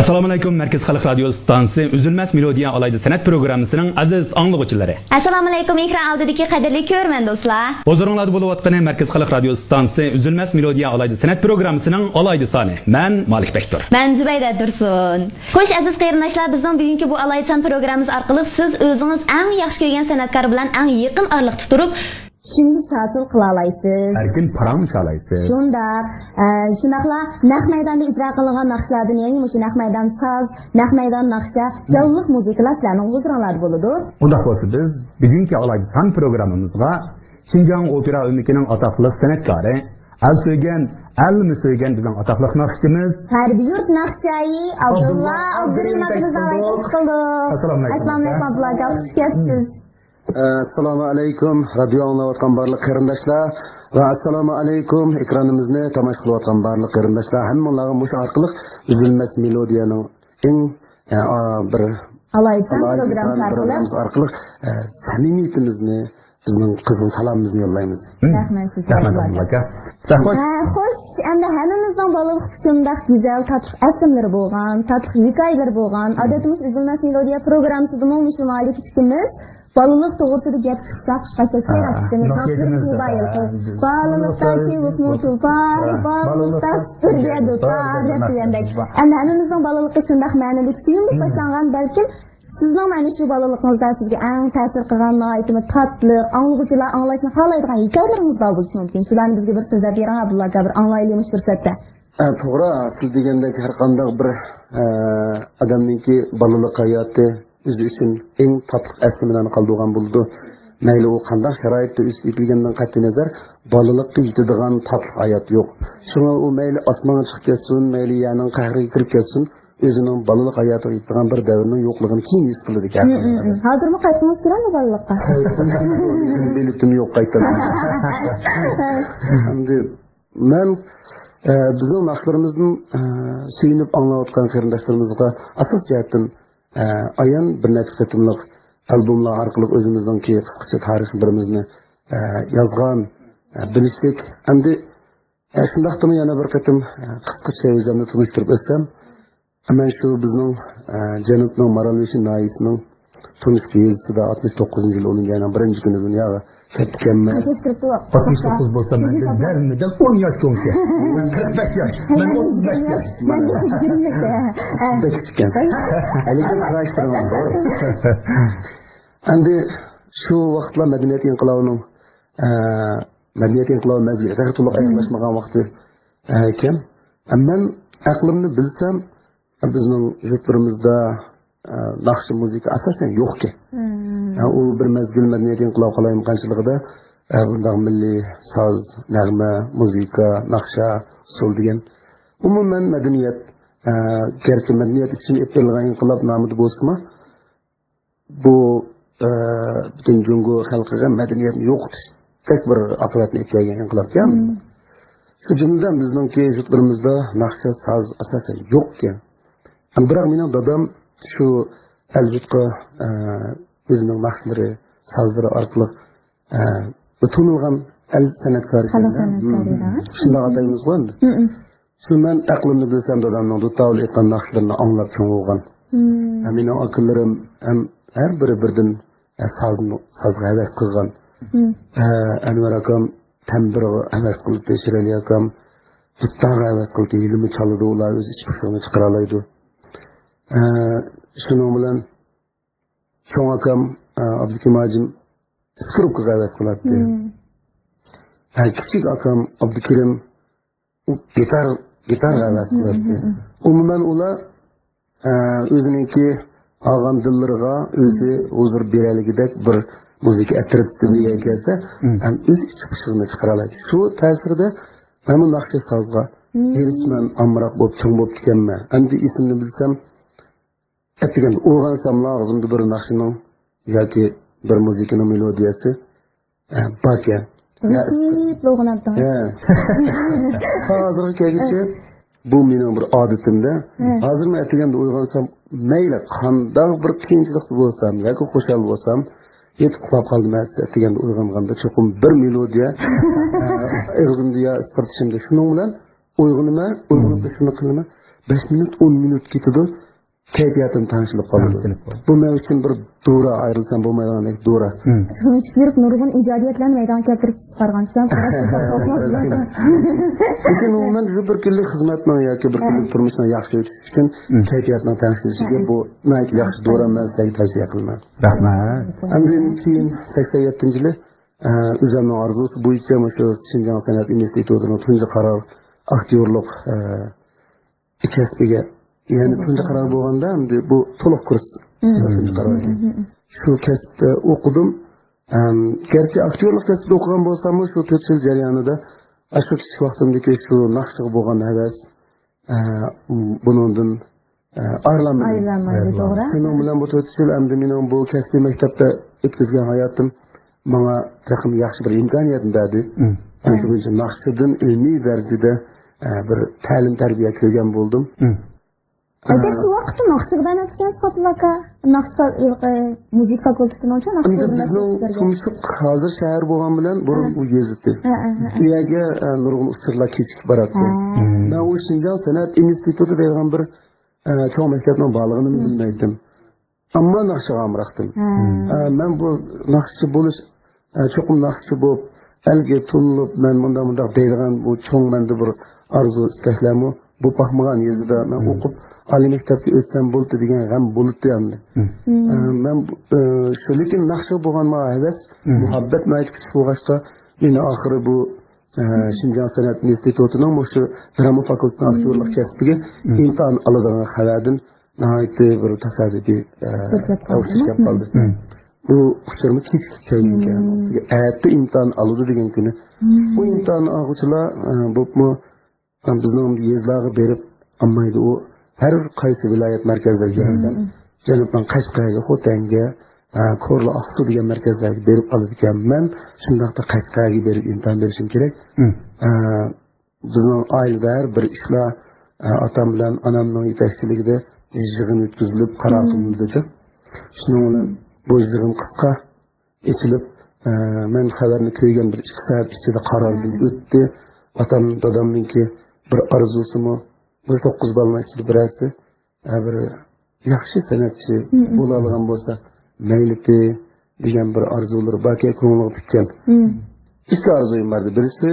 Assalomu alaykum, Markaz Xalq radio stansiyasi Üzülmez Melodiya alayda san'at programmasining aziz anglag'uvchilari. Assalomu alaykum, ekran oldidagi qadrli ko'rman do'stlar. Huzuringizda bo'lib o'tgan Markaz Xalq radio stansiyasi Üzülmez Melodiya alayda san'at programmasining alayda soni. Men Malik Bektur. Men Zubayda Dursun. Xo'sh, aziz qarindoshlar, bizning bugungi bu alayda san programmamiz orqali siz o'zingiz eng yaxshi ko'rgan san'atkor bilan eng yaqin orliq tuturib Şimdi şahsıl kılalaysiz. Erkin param çalaysiz. Şundaqla naq maydonda icra qilingan naqshlardan yangi mush naq maydon saz, naq maydon naqsha, jonliq muzikalar sizlarning huzuringlarda bo'ladi. Undaq bo'lsa biz bugungi alayda san programmamizga Şinjan opera o'mikining atoqli san'atkori, al söygen bizning atoqli naqshchimiz Harbiy yurt naqshayi Abdulla Abdurimatovni davet qildik. Assalomu alaykum Abdulla, xush kelibsiz. Assalomu alaykum radio anglayotgan barliq qarindoshlar va assalomu alaykum ekranimizni tomosha qilayotgan barliq qarindoshlar hammalarga mush orqali Üzülmez Melodiyaning eng bir alayda programmamiz orqali samimiyatimizni bizning qizil salomimizni yo'llaymiz. Rahmat sizlarga. Xo'sh, endi hammamizning balalik shunday go'zal tatbiq aslimlari bo'lgan, tatbiq hikoyalar bo'lgan, odatimiz Üzülmez Melodiya programmasida shu malik ishimiz balılık doğrusida gap chiqsa xushqashlik sayrab ketamiz. Balılıkdan çevik mutupar, balılıkdan süpürge tutar deb degandek. Endi hammamizning balalikka shunday ma'noli suyumli boshlangan, balkim sizning mana shu balaligingizda sizga eng ta'sir qilgan noyatimi tatliq, anglag'uvchilar anglashni xohlaydigan hikoyalaringiz bor bo'lishi mumkin. Shularni bizga bir so'zlab bering Abdulla aka, bir anglaylik fursatda. To'g'ri, siz degandek har qanday bir odamningki balalik hayoti o'zi uchun eng tatliq asli bilan qoldirgan bo'ldi. Mayli u qanday sharoitda o'sib yetilgandan qat'iy nazar bolalikka yetadigan tatliq hayot yo'q. Shunga u mayli osmonga chiqib ketsin, mayli yaning qahriga kirib ketsin, o'zining balalik hayotiga yetadigan bir davrning yo'qligini keyin his qiladi ekan. Hozirmi qaytdingiz keladimi bolalikqa? Biletim yo'q qaytaman. Endi men bizning naqshlarimizni suyunib anglayotgan qarindoshlarimizga asos jihatdan ayan bir necha qatimliq albomlar orqali o'zimizningki qisqacha tariximizni yozgan bilishlik. Endi shundaqdimi yana bir qatim qisqacha o'zimni tunishtirib o'tsam, men shu bizning Janubning Maralveshi noyisining tunishki yuzida 69-yil o'lingan birinchi kuni dunyoga ketganman. 69 bo'lsa men darmidan 10 yosh cho'nka. Men 45 yosh. Men 35 yosh. Men 20 yosh. Endi shu vaqtlar madaniyat inqilobining mazgilida to'liq aniqlashmagan vaqti ekan. Men aqlimni bilsam bizning yurtlarimizda naqshi muzika asosan yo'q ekan. U bir mazgil madaniyat inqilob qalayimqanchiligida bunday milliy soz, nag'ma, muzika, naqsha, usul degan umuman madaniyat garchi madaniyat uchun e'tiborlangan inqilob nomida bo'lsa-mu, bu butun Jungo xalqiga madaniyatni yo'qotishdek bir oqibatni etgan inqilob ekan. Shu jumladan bizningki yurtlarimizda naqsha, soz asosan yo'q ekan. Biroq mening dadam shu al-yurtga o'zining naqshlari, sozlari orqali tunilgan al san'atkor ekan. Shunday ataymiz-ku endi. Shu men aqlimni bilsam dadamning dutovli aytgan naqshlarini anglab cho'ng'ilgan. Mening akallarim ham har biri birdan sozga havas qilgan. Anvar akam tambirga havas qildi, Shirali akam duttaga havas qildi, ilmi chaladi, ular o'z ich pushig'ini chiqara oladi. Shuning bilan cho'ng akam Abdukamajim skripkaga havas qiladi. Kichik akam Abdukirim gitarga havas qiladi. Umuman ular o'ziningki olgan dillariga o'zi huzur beraligidek bir muzika attraktivligiga kelsa, ham o'z ich pushig'ini chiqara oladi. Shu ta'sirida mana naqsha sozga erisman amroq bo'lib cho'ng bo'lib ketganman. Endi esimni bilsam Ettigen uğransam lazımdı bir naqshining yoki bir muzikaning melodiyasi barkan. Hozirga kelguncha bu mening bir odatimda. Hozir men ettiganda uyg'onsam, mayli qanday bir qiyinchilik bo'lsam yoki xushal bo'lsam, yetib uxlab qoldim ettiganda uyg'onganda cho'qim bir melodiya og'zimda yo isqirtishimda shuning bilan uyg'onib shuni qilaman. 5 minut 10 minut ketadi kayfiyatim tanishilib qoladi. Bu men uchun bir dura ayrilsam bo'lmaydigan dura. Siz yurib nurg'un ijodiyatlarni maydonga keltirib chiqargan shular. Lekin umuman shu bir kunlik xizmatni yoki bir kunlik turmushni yaxshi o'tish uchun kayfiyatni tanishilishiga bu nihoyat yaxshi dura emas degan tavsiya qilaman. Rahmat. Undan keyin 87-yili o'zimning orzusi bo'yicha shu Shinjong san'at institutining tunji qaror aktyorlik kasbiga ya'ni tunji qaror bo'lganda bu to'liq kurs tunji qaror ekan. Shu kasbda o'qidim. Garchi aktyorlik kasbida o'qigan bo'lsam, shu 4 yil jarayonida shu kichik vaqtimdagi shu naqshga bo'lgan havas bundan aylanmaydi, to'g'ri. Shuning bilan bu 4 yil endi mening bu kasbiy maktabda o'tkazgan hayotim menga taqim yaxshi bir imkoniyat berdi. Shuning uchun naqshdan ilmiy darajada bir ta'lim tarbiya ko'rgan bo'ldim. Ajar shu vaqtda naqshdan o'tgan Sotlaka naqsh musiqa fakultetini uchun bizning tumshuq hozir shahar bo'lgan bilan burun u yezdi. U yerga nurg'un uchurlar kechikib boradi. Men u Shinjong san'at instituti degan bir cho'ng maktabning borlig'ini bilmaydim. Ammo naqshga amraqdim. Men bu naqshchi bo'lish cho'qim naqshchi bo'lib elga tunlib men bunda deydigan bu cho'ng menda bir arzu istaklamu bu baxmagan yezida men o'qib oliy maktabga o'tsam bo'ldi degan g'am bo'ldi endi. Men shu lekin naqshga bo'lgan havas, muhabbat nihoyat kuchli bo'lg'achqa meni oxiri bu Shinjong san'at institutining shu drama fakulteti aktyorlik kasbiga imtihon oladigan xabardan nihoyat bir tasodifiy o'xshab qoldi. Bu uchurni kechikib kelgan ustiga ayatda imtihon oladi degan kuni bu imtihon oluvchilar bu bizning yezlarga berib olmaydi. U har qaysi viloyat markazlariga kelsa, Janubdan Qashqarga, Xotanga, Ko'rli, Oqsuv degan markazlarga berib oladi ekan. Men shundaqda Qashqarga berib imtihon berishim kerak. Bizning oilada bir ishlar otam bilan onamning yetakchiligida yig'in o'tkazilib qaror qilindi. Shuning bilan bu yig'in qisqa ichilib, men xabarni ko'rgan bir 2 soat ichida qarordan o'tdi. Otam dadamninki bir arzusimi bu 9 bolaning ichida birasi bir yaxshi san'atchi bo'la olgan bo'lsa mayli degan bir orzular balki ko'nglimga tutgan. 2 orzuyim bor. Birisi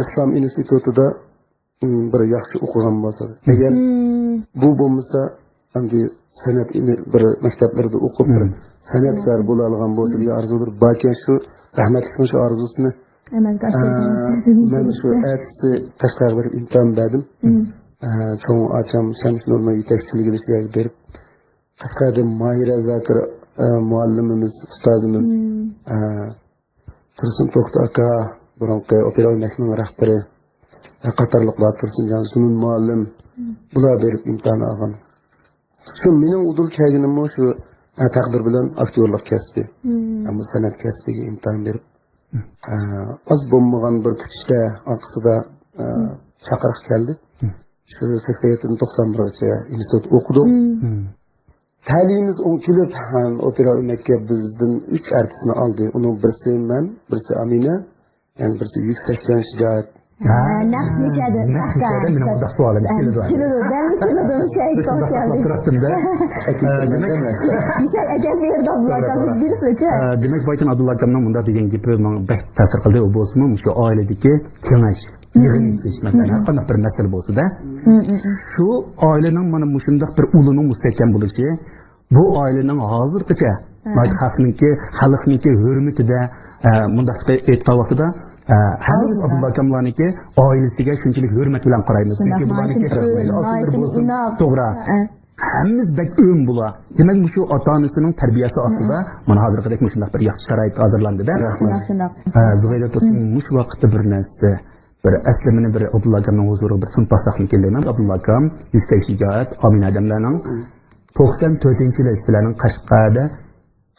Islom institutida bir yaxshi o'qigan bo'lsa, agar bu bo'lmasa endi san'at bir maktablarda o'qib bir san'atkor bo'la olgan bo'lsa degan orzular balki shu rahmatlikning shu orzusini amalga oshirganmiz. Men shu ertasi Qashqarga borib imtihon berdim. Cho'ng acham Shamsnurning yetakchiligida shu yerga berib Qashqarda Mahira Zakir muallimimiz, ustozimiz Tursun To'xta aka, burunqi opera o'ynashning rahbari qatorliqlar Tursunjon Sunun muallim bular berib imtihon olgan. Shu mening udul kelganim shu taqdir bilan aktyorlik kasbi, ammo san'at kasbiga imtihon berib az bo'lmagan bir kutishlar oqsida chaqiriq keldi. Shu 87-91-gacha institut o'qidik. Ta'limimiz kelib opera o'ynashga bizdan 3 artistni oldi. Uning birisi men, birisi Amina, yani birisi Yuksakjon Shijoat. Naqshada mening unda savolim keladi. Keladi Mishay turibdim-da. Mishay aka berdi Abdullakamiz bilibchi. Demak, Bayton Abdulla akamning bunda degan gapi menga bak ta'sir qildi. U bo'lsa-mu shu oiladagi kengash, yig'inchish masalan, qanday bir masala bo'lsa-da, shu oilaning mana shunday bir uluning mustahkam bo'lishi, bu oilaning hozirgacha xalqniki hurmatida mundaqcha aytgan vaqtida Hamız Abdullah akamlarniki oilasiga shunchalik hurmat bilan qaraymiz. Chunki bularniki to'g'ri. Hammamiz bek o'm bular. Demak, shu ota-onasining tarbiyasi ostida mana hozirgidek shunday bir yaxshi sharoit hozirlandi-da. Shunday. Zubayda Tursun mush vaqtda bir narsa bir aslimini bir Abdullah akamning huzuri bir sunpasaqni keldim. Abdullah akam Yuksak Shijoat Amin adamlarning 94-yil sizlarning Qashqarda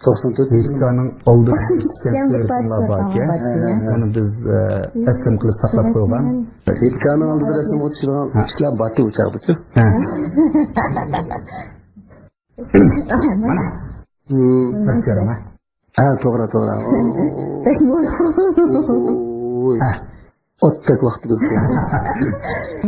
94 yilning oldida buni biz aslim qilib saqlab qo'ygan. Yetkaning oldida rasm o'tishgan ishlar batib o'chaqdi-ku. Mana. To'g'ri. Ottak vaqtimiz keldi.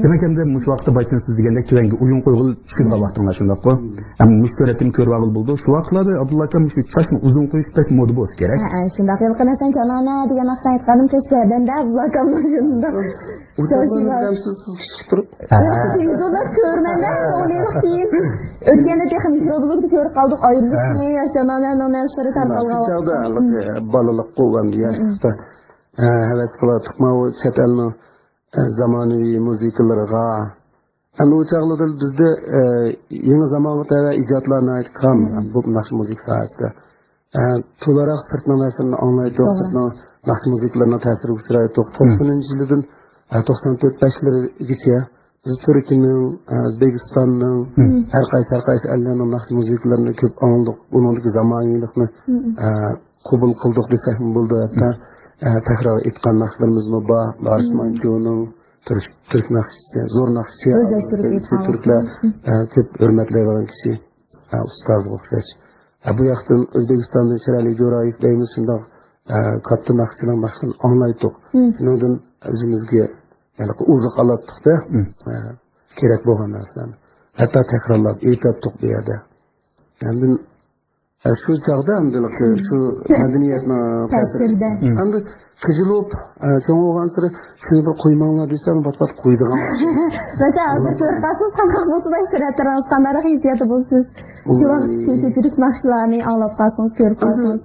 Demek hem de şu vakti baytın siz degende tüvengi uyun koygul şunga vaktınlar şundaq ko. Hem müstüretim körüp ağıl buldu. Şu vaktlarda Abdullah akam şu çaşını uzun koyuş pek modu boz gerek. Şundaq yılqına sen canana degan naqshan aytqanim keşkeden de Abdullah akam şundaq. Uçaklarını siz küçük durup. Televizorda körmende onu keyin ötkende texnik mikrobulukni ko'rib qoldik ayrilishni yoshlardan siri tarqalgan Çağda balalık qo'ygan yoshlikda havas qilardik bu chet elning zamonaviy musiqalariga. Endi u chog'larda bizda yangi zamonga tava ijodlarni aytgan bu naqsh musiqa sohasida. To'laroq sirtning ta'sirini anglaydik, sirtning naqsh musiqalarining ta'siriga uchraydik. 90-yildan 94-5-largacha biz Turkiyaning, O'zbekistonning har qaysi ellarning naqsh musiqalarini ko'p angladik. Buningdagi zamoniylikni qabul qildik desak bo'ldi. Hatto takrar aytgan naqshlarimiz bor. Boris Manchoning Türk naqshchisi, zo'r naqshchi, Turklar ko'p hurmatlaydigan kishi, ustozga o'xshash. Bu yoqdan O'zbekistondan Sherali Jo'rayev deymiz, shundoq katta naqshchilar naqshlarni anglaydik. Shundan o'zimizga o'ziq olatdik-da, kerak bo'lgan narsalarni. Hatto takrorlab aytdik bu yerda. Endi shu chog'da shu madaniyatni ta'sirida. Endi qijilib, cho'ng bo'lgan sira shuni bir qo'ymanglar desam, bat qo'ydigan. Masalan, hozir ko'rib qolsangiz, qanaqa bo'lsa ishlab turamiz, qanaqa hissiyati bo'lsiz. Shu vaqt kechirik naqshlarni anglab qolsangiz, ko'rib qolsangiz.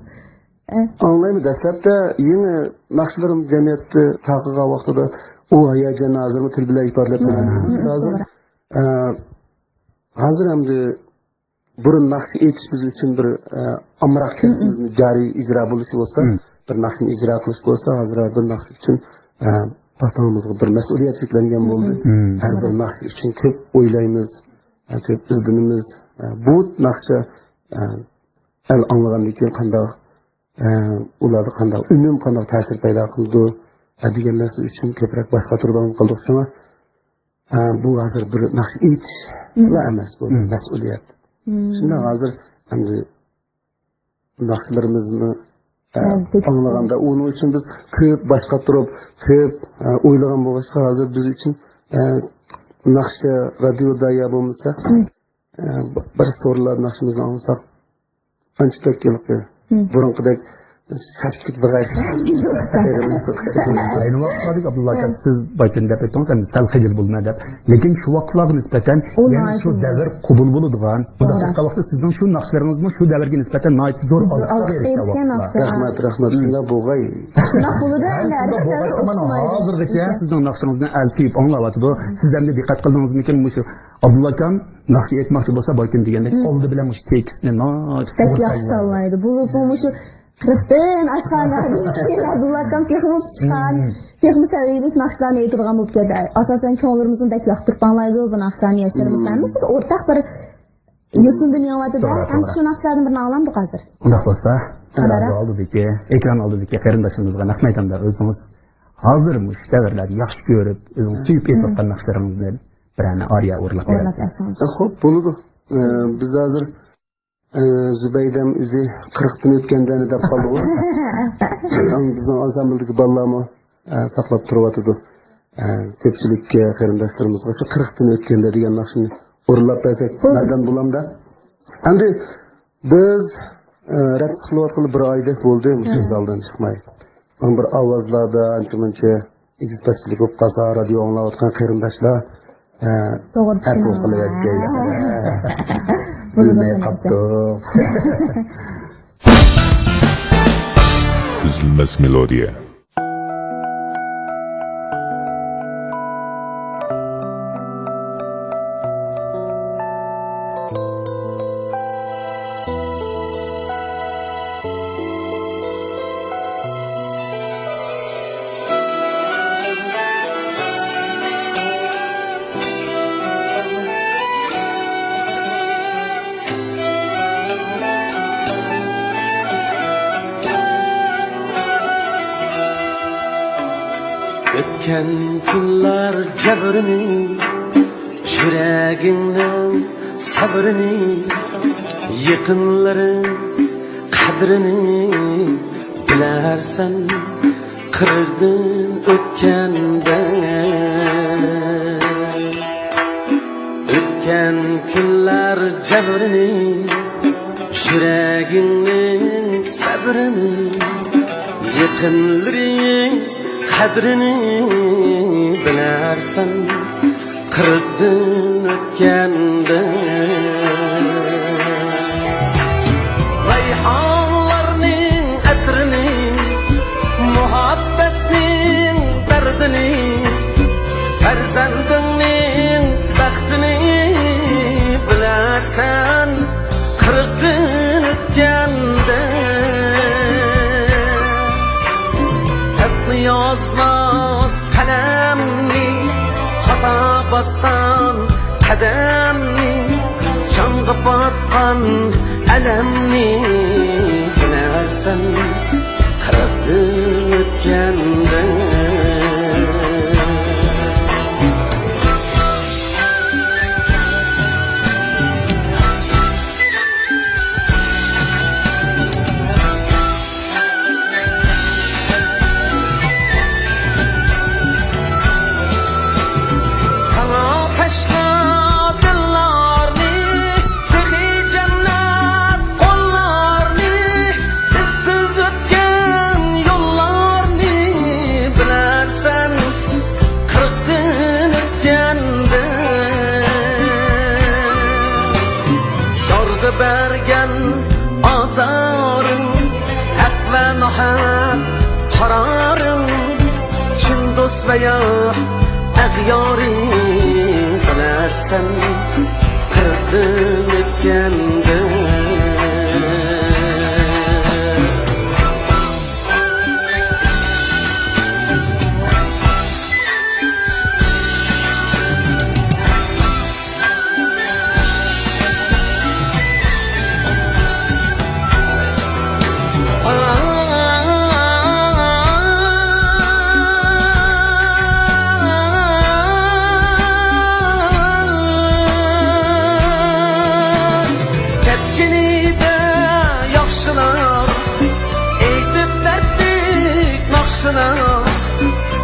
Anlaymi, dastlabda yangi naqshlarım jamiyatda taqiqqa vaqtida u hayajonni hozirmi til bilan ifodalab beradi. Hozir hamda burun naqsh aytish biz uchun bir amroq kasbimizni joriy ijro bo'lishi bo'lsa, bir naqshni ijro qilish bo'lsa, hozir bir naqsh uchun patamizga bir mas'uliyat yuklangan bo'ldi. Har bir naqsh uchun ko'p o'ylaymiz, ko'p izlanamiz. Bu naqshga el anglagandan keyin qanday ularda qanday unum, qanday ta'sir paydo qildi degan narsa uchun ko'proq boshqa turdan qildik. Shunga bu hozir bir naqsh aytish emas, bu mas'uliyat. Shunda hozir endi naqshlarimizni anlaganda onun uchun biz ko'p boshqa turib, ko'p o'ylagan bo'lishqa hozir biz uchun naqshda radioda ya bo'lmasa bir so'rlar naqshimizni anglasak ancha pekilib burunqidek şaşıp ketib g'ash. Ayni vaqtda Abdullah aka siz baytın deb aytdingiz, endi sal xijil bo'lma deb. Lekin shu vaqtlarga nisbatan yana shu davr qabul bo'ladigan, bunda chiqqan vaqtda sizning shu naqshlaringizmi shu davrga nisbatan nihoyat zo'r rahmat shunda bo'g'ay. Shuna qo'lida hozirgacha sizning naqshingizni alfib anglayotdi. Siz ham diqqat qildingizmi shu Abdullah akam naqsh aytmoqchi bo'lsa baytın degandek oldi bilan shu tekstni nihoyat yaxshi tanlaydi. Bu shu Qirqdan ashxonani Abdullah akam texnik chiqqan, texnik saviylik naqshlarni aytadigan bo'lib ketdi. Asosan cho'nglarimizni bak yoqtirib anglaydi bu naqshlarni yoshlarimiz biz o'rtaq bir yo'sin dunyovatida ham shu naqshlarni birini anglandik hozir. Undaq bo'lsa, oldidagi, ekran oldidagi qarindashimizga rahmat aytamda o'zingiz hozir mush davrlarda yaxshi ko'rib, o'zingiz suyib aytayotgan naqshlaringizni bir ana ariya o'rlab berasiz. Xo'p, bo'ladi. Biz hozir Zübeydem üzi 40'dan ötkendan deb qoldi. Bizning ansambldagi bolalarni saqlab turyapti. Ko'pchilikka qarindoshlarimizga shu 40'dan o'tganda degan naqshni o'rlab bersak, naridan bo'lamda. Endi biz raqs qilayotgan bir oyda bo'ldi, shu zaldan chiqmay. Bir ovozlarda ancha-muncha ekspert bo'lib qolsa, radio anglayotgan qarindoshlar to'g'ri qilayotgan. Bilmay qaptık. Üzülmez melodiya. Ötken kunlar jabrini, yuragingning sabrini, yaqinlaring qadrini bilarsan, qirqdan o'tganda kunlar jabrini yuragingning sabrini yaqinlaring qadrini bilarsan 40 o'tganda rayhonlarning atrini muhabbatning dardini farzandingning baxtini bilarsan 40 o'tganda xatni yozmas qalamni xato bosgan qadamni chanqib botgan alamni bilarsan 40 o'tganda bergen azarın hak ve nahat kararın çin dost veya ağyarı bilersen 40 o'tganda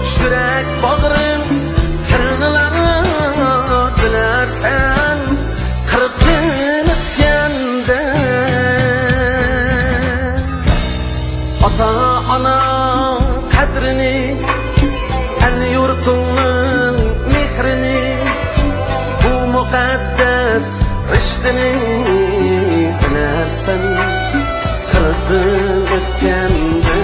Şürek bağrım kırnılar dilersen 40 o'tganda ata ana kadrini el yurtunun mehrini bu mukaddes riştini bilersen 40 o'tganda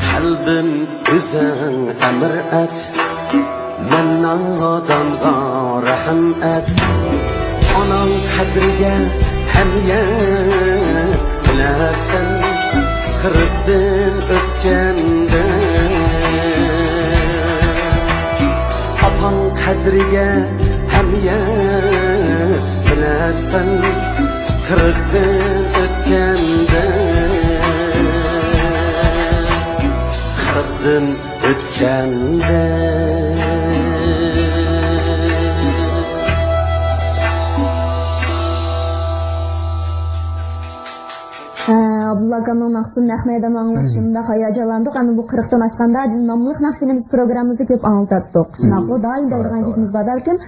kalbim o'zing amr et men odamga rahm et onang qadriga hamya bilarsan 40 o'tganda otang qadriga hamya bilarsan 40 o'tganda 40 o'tganda Abdullah akamın Maqsum Ahmed'den anlatışında hayacanlandık. Ama bu 40'tan aşkanda namlıq nakşinimiz programımızda köp anlattık. Şunaqlı daim dəyirğən gitimiz var. Belkim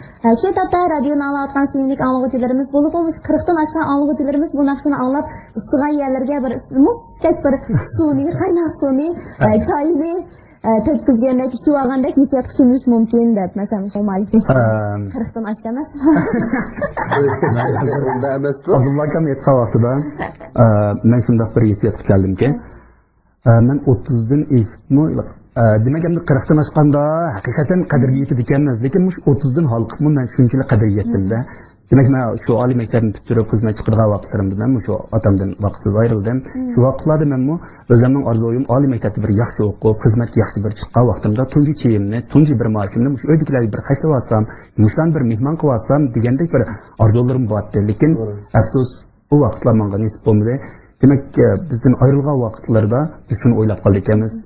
şu tatta radyonu anlatqan suyunik anlıqçılarımız bolup olmuş. 40'tan aşkan anlıqçılarımız bu nakşini anlap ısıgan yerlerge bir muskek bir suni, kaynak suni, çayını tetkizgendek, işçi vağandek hissiyat küçülmüş mümkün dep. Mesela şu Malik Bey 40'tan aşk demez. Abdullah akam aytgan vaqtida men shundoq bir hissiyatga keldimki, men 30dan eshitmi, demak endi 40dan oshganda haqiqatan qadrga yetib ekanmiz, lekin mush 30dan halqibmi men shunchalik qadrga yetdim-da. Demek men şu oliy maktabni bitirib xizmat chiqirgan vaqtlarimda men shu otamdan vaqtsiz ayrildim. Shu vaqtlarda men o'zimning orzuyim oliy maktabda bir yaxshi o'qib, xizmatga yaxshi bir chiqqan vaqtimda tunji chiyimni, tunji bir maoshimni shu uydagilarga bir xashlab olsam, mushlan bir mehmon qilib olsam degandek bir orzularim bo'ldi. Lekin afsus u vaqtlar menga nasib bo'lmadi. Demak bizdan ayrilgan vaqtlarda biz shuni o'ylab qoldik ekanmiz.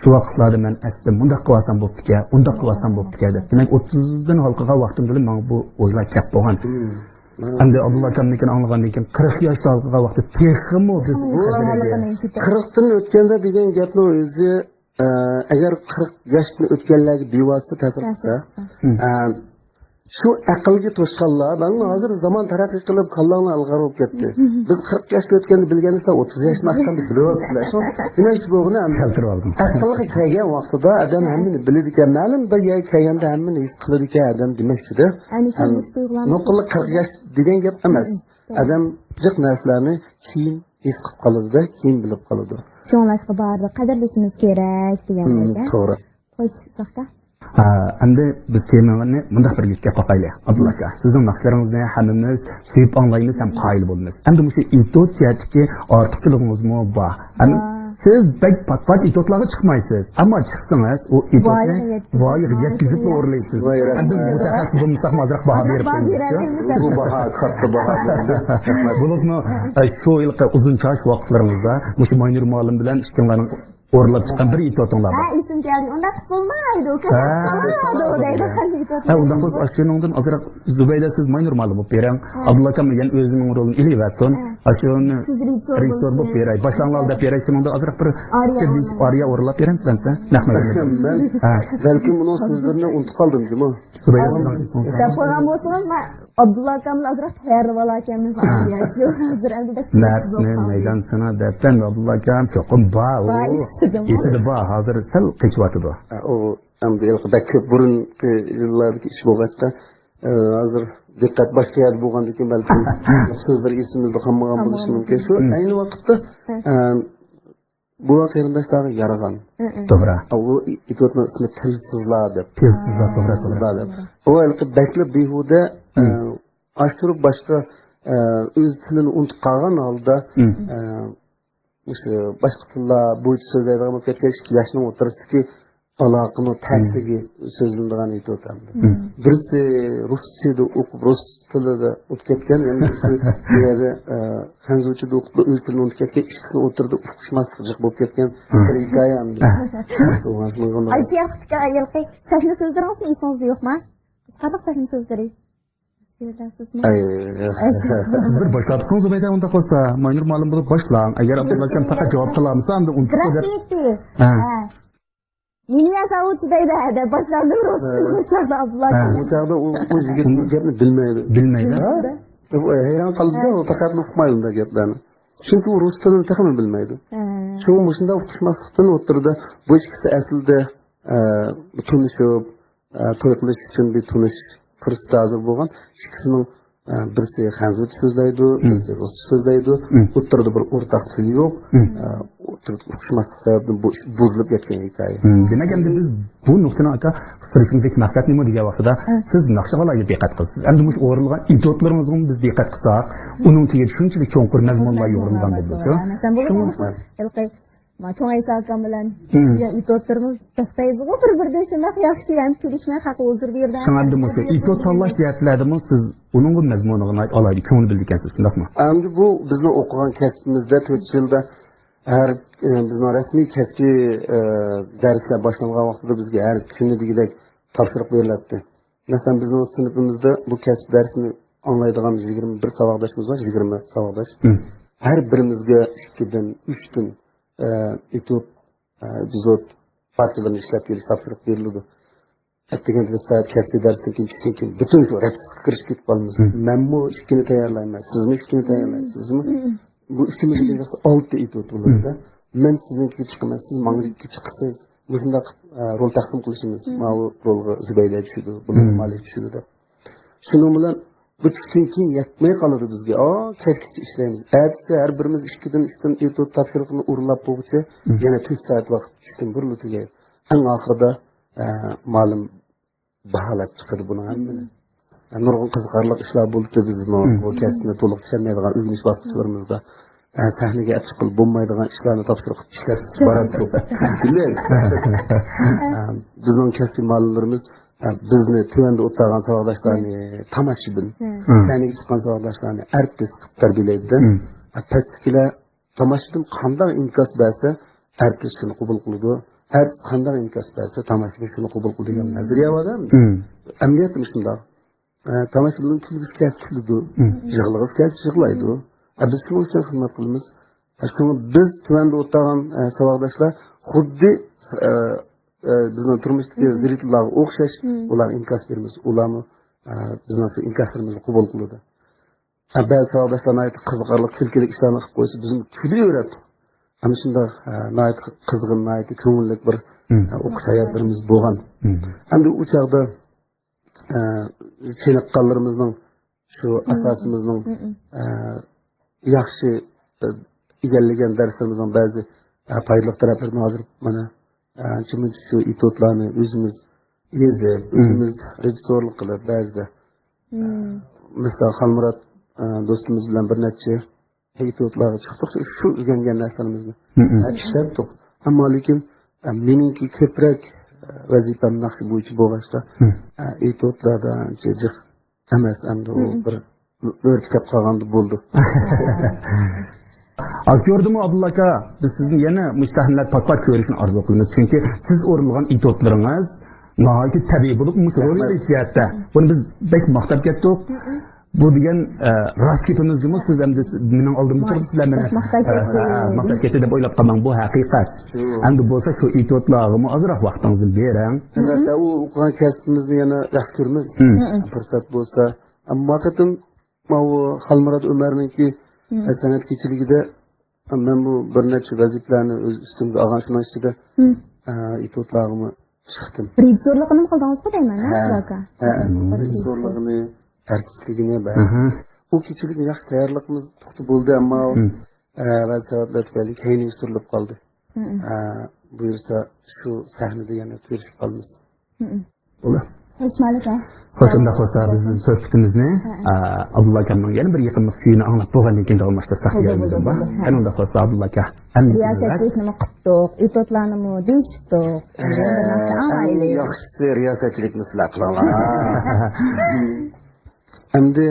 Şu vaqtlarda men aslida mundaq qilsam bo'pti-ku, undaq qilsam bo'pti-ku deb. Demak 30dan halqaga vaqtimda men bu o'ylar kep bo'lgan. Endi Abdullah akamnikidan anglagandan keyin 40 yoshda halqaga vaqti texmi biz 40dan o'tganda degan gapni o'zi agar 40 yoshni o'tganlarga bevosita ta'sir qilsa, Şu aqlga to'shqanlar, mana hozir zamon taraqqiy qilib, kallanglar ilg'ari bo'lib ketdi. Biz 40 yoshda o'tganda bilganingizlar 30 yoshdan oshganda bilyapsizlar. Shu nima ish bo'lgani keltirib oldim. aqlga kelgan vaqtida odam hammani biladi ekan, ma'lum bir yerga kelganda hammani his qiladi ekan odam demoqchida. Ani shu his-tuyg'ularni Nuqulli 40 yosh degan gap emas. Odam jiq narsalarni keyin his qilib qoladi-da, keyin bilib qoladi. Şoňlaşyk bardy, qadrlişimiz gerek diýenler. To'g'ri. Hoş, Sahka. Endi biz temani mundaq bir yutga qoqayli. Abdulla aka, sizning naqshlaringizni hammamiz sevib anglaymiz ham qoyil bo'lamiz. Endi bu itot jihatdagi ortiqchiligingizmi bor. Siz bek pat-pat itotlarga chiqmaysiz, ammo chiqsangiz u itotni voyaga yetkazib o'rlaysiz. Biz mutaxassis bo'lmasak hozir baho berib qo'yamiz. Bu baho katta baho. Bo'libmi shu yilqi uzun chash vaqtlarimizda mushu Moynur muallim bilan ishkanlarning o'rlab chiqqan bir itotinglar bor. Ha, isim keldi. Unda qis bo'lmaydi, kasallanadi deydi itot. Undan biz ashuningdan azroq Zubayda siz Moynur muallim bo'lib berang. Abdulla akam degan o'zining rolini ilayversin. Ashuni Siz rejissor bo'lib beray. Boshlangan deb beray. Shuningda azroq bir sichirdish ariya o'rlab beramsizlar? Rahmat. Men balki buni so'zlarini unutib qoldim, jimo. Zubayda sizning Deb qo'ygan bo'lsangiz, Abdulla akam azroq tayyorlab olakamiz. Hozir endi Narni meydan sana depten Abdulla akam cho'qim ba. Esida ba hozir sal qechvatidi. O endi ilqida ko'p burungi yillardagi ish bo'lg'achqa hozir diqqat boshqa yerda bo'lgandan keyin balki so'zlar esimizda qolmagan bo'lishi mumkin. Shu ayni vaqtda bu qarindoshlarga yaragan. To'g'ri. U itotning ismi tilsizlar deb. Tilsizlar to'g'ri. deb. O ilqi bakli behuda ashurib boshqa o'z tilini unutib qolgan holda o'sha boshqa tillar bo'yicha so'zlaydigan bo'lib ketgan 2 yoshning o'rtasidagi aloqani ta'sirga so'zlanadigan edi o'tadi. Birisi ruschada o'qib rus tilida o'tib ketgan, endi birisi bu yerda hanzuchada o'qib o'z tilini unutib ketgan, ikkisini o'tirdi uqishmaslik jiq bo'lib ketgan bir hikoya endi. Ayşe vaqtga ayilqi sahna so'zlaringizmi esingizda yo'qmi? Qanday sahna so'zlari? Siz bir başladığınız Zubayda onda olsa Moynur muallim bo'lib boshlang. Agar Abdulla akam faqat javob qilamsa, endi unutib qo'yar. Meni yasavchi deydi, deb boshlandim Ruschada Abdulla akam. Bu chaqda u yigit gapni bilmaydi. Bilmaydi. Hayron qoldi-da, faqat uqmaydi unda gaplarni. Chunki u rus tilini taxmin bilmaydi. Shu shunda uqishmaslikdan o'tirdi. Bu ikkisi aslida tunishib, to'y qilish uchun bir tunish fursat hozir bo'lgan. Ikkisining birisi hanzucha so'zlaydi, birisi ruscha so'zlaydi. O'tirdi bir o'rtaq til yo'q. Uqishmaslik sababdan bu buzilib ketgan hikoya. Demak, endi biz bu nuqtani aka qistirishimizdagi maqsad nima degan vaqtida siz naqshalarga diqqat qilasiz. Endi bu o'rilgan idotlarimizga biz diqqat qilsak, uning ichiga shunchalik cho'nqur mazmunlar yo'rilgan bo'lsa, Cho'ng Aysa akam bilan idotlarimiz taqtayizg'u bir-biridan shunday yaxshi ham kulishmay haqi o'zir berdi. Endi o'sha idot tanlash jihatlaridami siz uning mazmunini olaylik, ko'ngil bildikansiz, shundaqmi? Endi bu bizning o'qigan kasbimizda 4 yilda har bizning rasmiy kasbiy darslar boshlangan vaqtida bizga har kuni degidek topshiriq beriladi. Masalan, bizning sinfimizda bu kasb darsini anglaydigan 21 savoddoshimiz bor, 20 savoddosh. Har birimizga 2 dan 3 kun itot bizot parçalarını ishlab kelish topshiriq berildi. Ertaga soat kasbiy darsdan keyin tushdan keyin butun shu repetitsiyaga kirishib ketib qolamiz. Men bu ikkini tayyorlayman, sizmi ikkini tayyorlaysiz, sizmi? Bu ishimizga yaxshi 6 itot bo'ladi. Men siznikiga chiqaman, siz menga chiqasiz. Bu shunday rol taqsim qilishimiz. Mana bu rolga Zubayda tushdi, buni Malik tushdi deb. Shuning bilan bu tushdan keyin yetmay qoladi bizga. Kechgacha ishlaymiz. Ertasi har birimiz 2 dan 3 dan itot topshiriqni o'rlab qo'yguncha yana 4 soat vaqt tushdan burilib tugaydi. Eng oxirida ma'lum baholab chiqadi buni hammani. Nurg'un qiziqarli ishlar bo'ldi bizning bu kasbni to'liq tushunmaydigan o'rganish bosqichlarimizda. Sahnaga chiqib bo'lmaydigan ishlarni topshiriq ishlab boradi ko'p. Bizning kasbiy ma'lumlarimiz bizni tuvanda o'tirgan savoddoshlarni tomoshabin, sahnaga chiqqan savoddoshlarni artist qilib tarbiyalaydi. Pastkilar tomoshabin qanday inkos bersa, artist shuni qabul qiladi. Artist qanday inkos bersa, tomoshabin shuni qabul qiladi degan nazariya bor-da. Amaliyotda shunday. Tomoshabin kulgisi kelsa kuladi, yig'lig'isi kelsa yig'laydi. Biz shuning uchun xizmat qilamiz. Shuni biz tuvanda o'tirgan savoddoshlar xuddi bizning turmushdagi ziriklarga o'xshash ular inkos beramiz. Ularni bizning shu inkaslarimizni qabul qildi. Ba'zi savollarni aytib qiziqarli kulkilik ishlarni qilib qo'ysa bizni kulayveradi. Ana shunda nayt qizg'in nayt ko'ngillik bir o'qish hayotlarimiz bo'lgan. Endi u chaqda chiniqqanlarimizning shu asosimizning yaxshi egallagan darslarimizning ba'zi foydali taraflarini hozir mana ancha-muncha shu etodlarni o'zimiz yezib, o'zimiz rejissyorlik qilib ba'zida masalan Xalmurod do'stimiz bilan bir necha etodlarga chiqdik, shu o'rgangan narsalarimizni ishlatdik. Ammo lekin meningki ko'proq vazifam naqshi bo'yicha bo'lg'achda etodlarda ancha jiq emas, endi u bir o'rtkab qolganda bo'ldi. Aktyordimu Abdulla aka, biz sizni yana mustahillar pat-pat ko'rishni orzu qilamiz. Chunki siz o'rilgan etodlaringiz nihoyatda tabiiy bo'lib, rol o'ynash jihatda. Buni biz bek maqtab ketdik. Bu degan rost gapimiz jumla, siz endi mening oldimda turibsiz, sizlar meni maqtab ketdi deb o'ylab qolmang, bu haqiqat. Endi bo'lsa shu etodlarga ozroq vaqtingizni bering. Albatta, u o'qigan kasbimizni yana yaxshi ko'ramiz. Fursat bo'lsa, ammo haqiqatan bu Xalmurod Umarningki san'at kechiligida men bu bir necha vazifalarni o'z ustimga olgan, shuning ichida etodlarga chiqdim. Rejissyorligini qildingizmi deyman, aka? Rejissyorligini, artistligini u kechilikni yaxshi tayyorligimiz to'xtab bo'ldi, ammo ba'zi sabablar tufayli keyinga surilib qoldi. Buyursa shu sahnada yana ko'rishib qolamiz. Bo'ldi. Xushmalik aka. Xo'shunda bo'lsa bizning suhbatimizni Abdulla akamning yana bir yaqinlik kuyini anglab bo'lgandan keyin davom ettirsak saxiyaligimiz bor. Ana unda bo'lsa Abdulla aka, riyosatchilikni qildik, etodlarni deyishdik. Yaxshisi riyosatchilikni sizlar qilinglar. Endi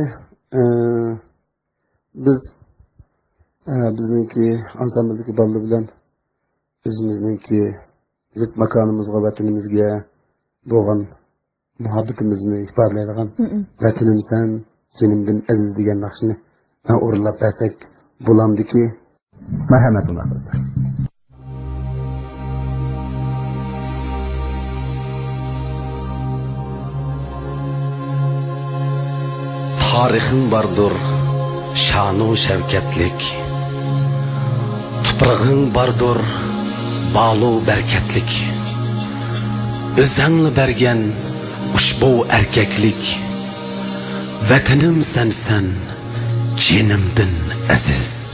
bizningki ansambldagi bolalar bilan o'zimizningki yurt makonimizga, vatanimizga bo'lgan muhabbatimizni ifodalaydigan vatanimsan jinimdin aziz degan naqshni o'rlab bersak bo'lamdiki. Marhamat bo'lsa. Tarixin bardır, şanu şevketlik. Tuprağın bardır, balu berketlik. Özengli bergen, ushbu erkeklik. Vatanim sensen, cinimdin aziz.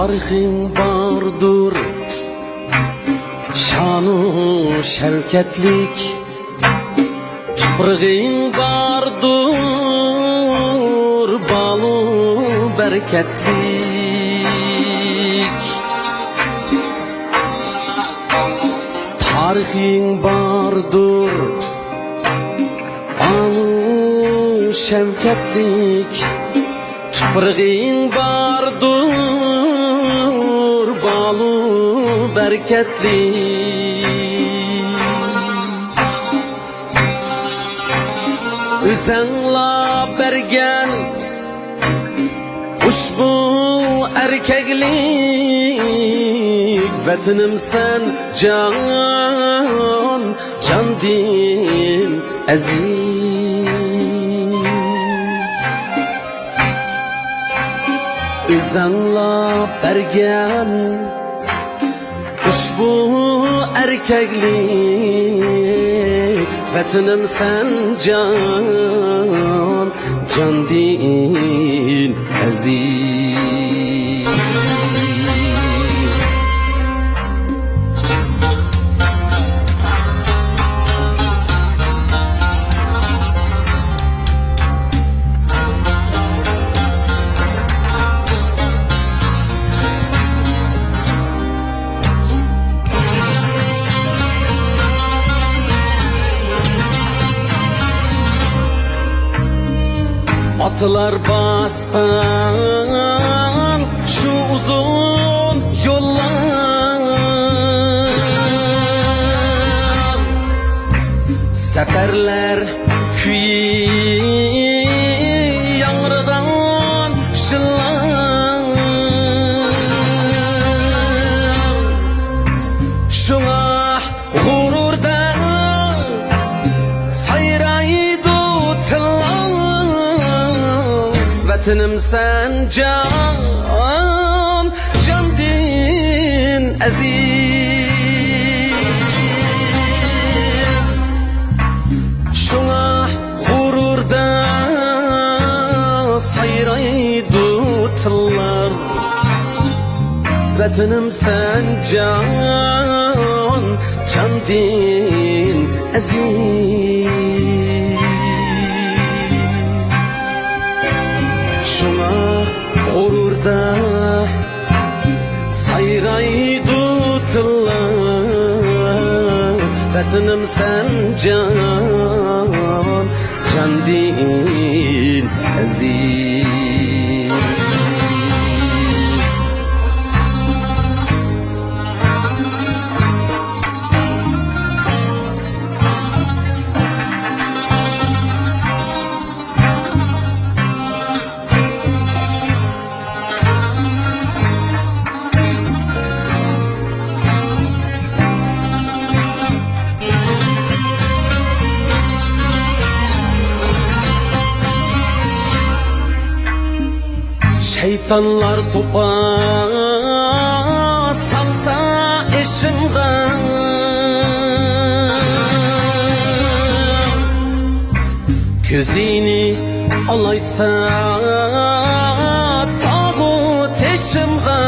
Tarixin bardır, şanu şevketlik. Tuprağın bardır, balu berketlik. Tarixin bardır, balu şevketlik. Tuprağın bardır, balu berketli. Özengla bergen ushbu erkeklik vatanim sen can din aziz Özengla bergen ushbu erkeklik vatanim sen can din aziz Atlar bastan şu uzun yollar Seferler küyi yanrıdan şıllar Şuna gururdan sayraydı tıllar Vatanim sen can din aziz Şuna gururda sayraydı tıllar Vatanim sen can din aziz Gururda sayraydı tıllar Vatanim sen can din aziz Şeytanlar topa salsa eşimga Gözini alaytsa tağı teşimga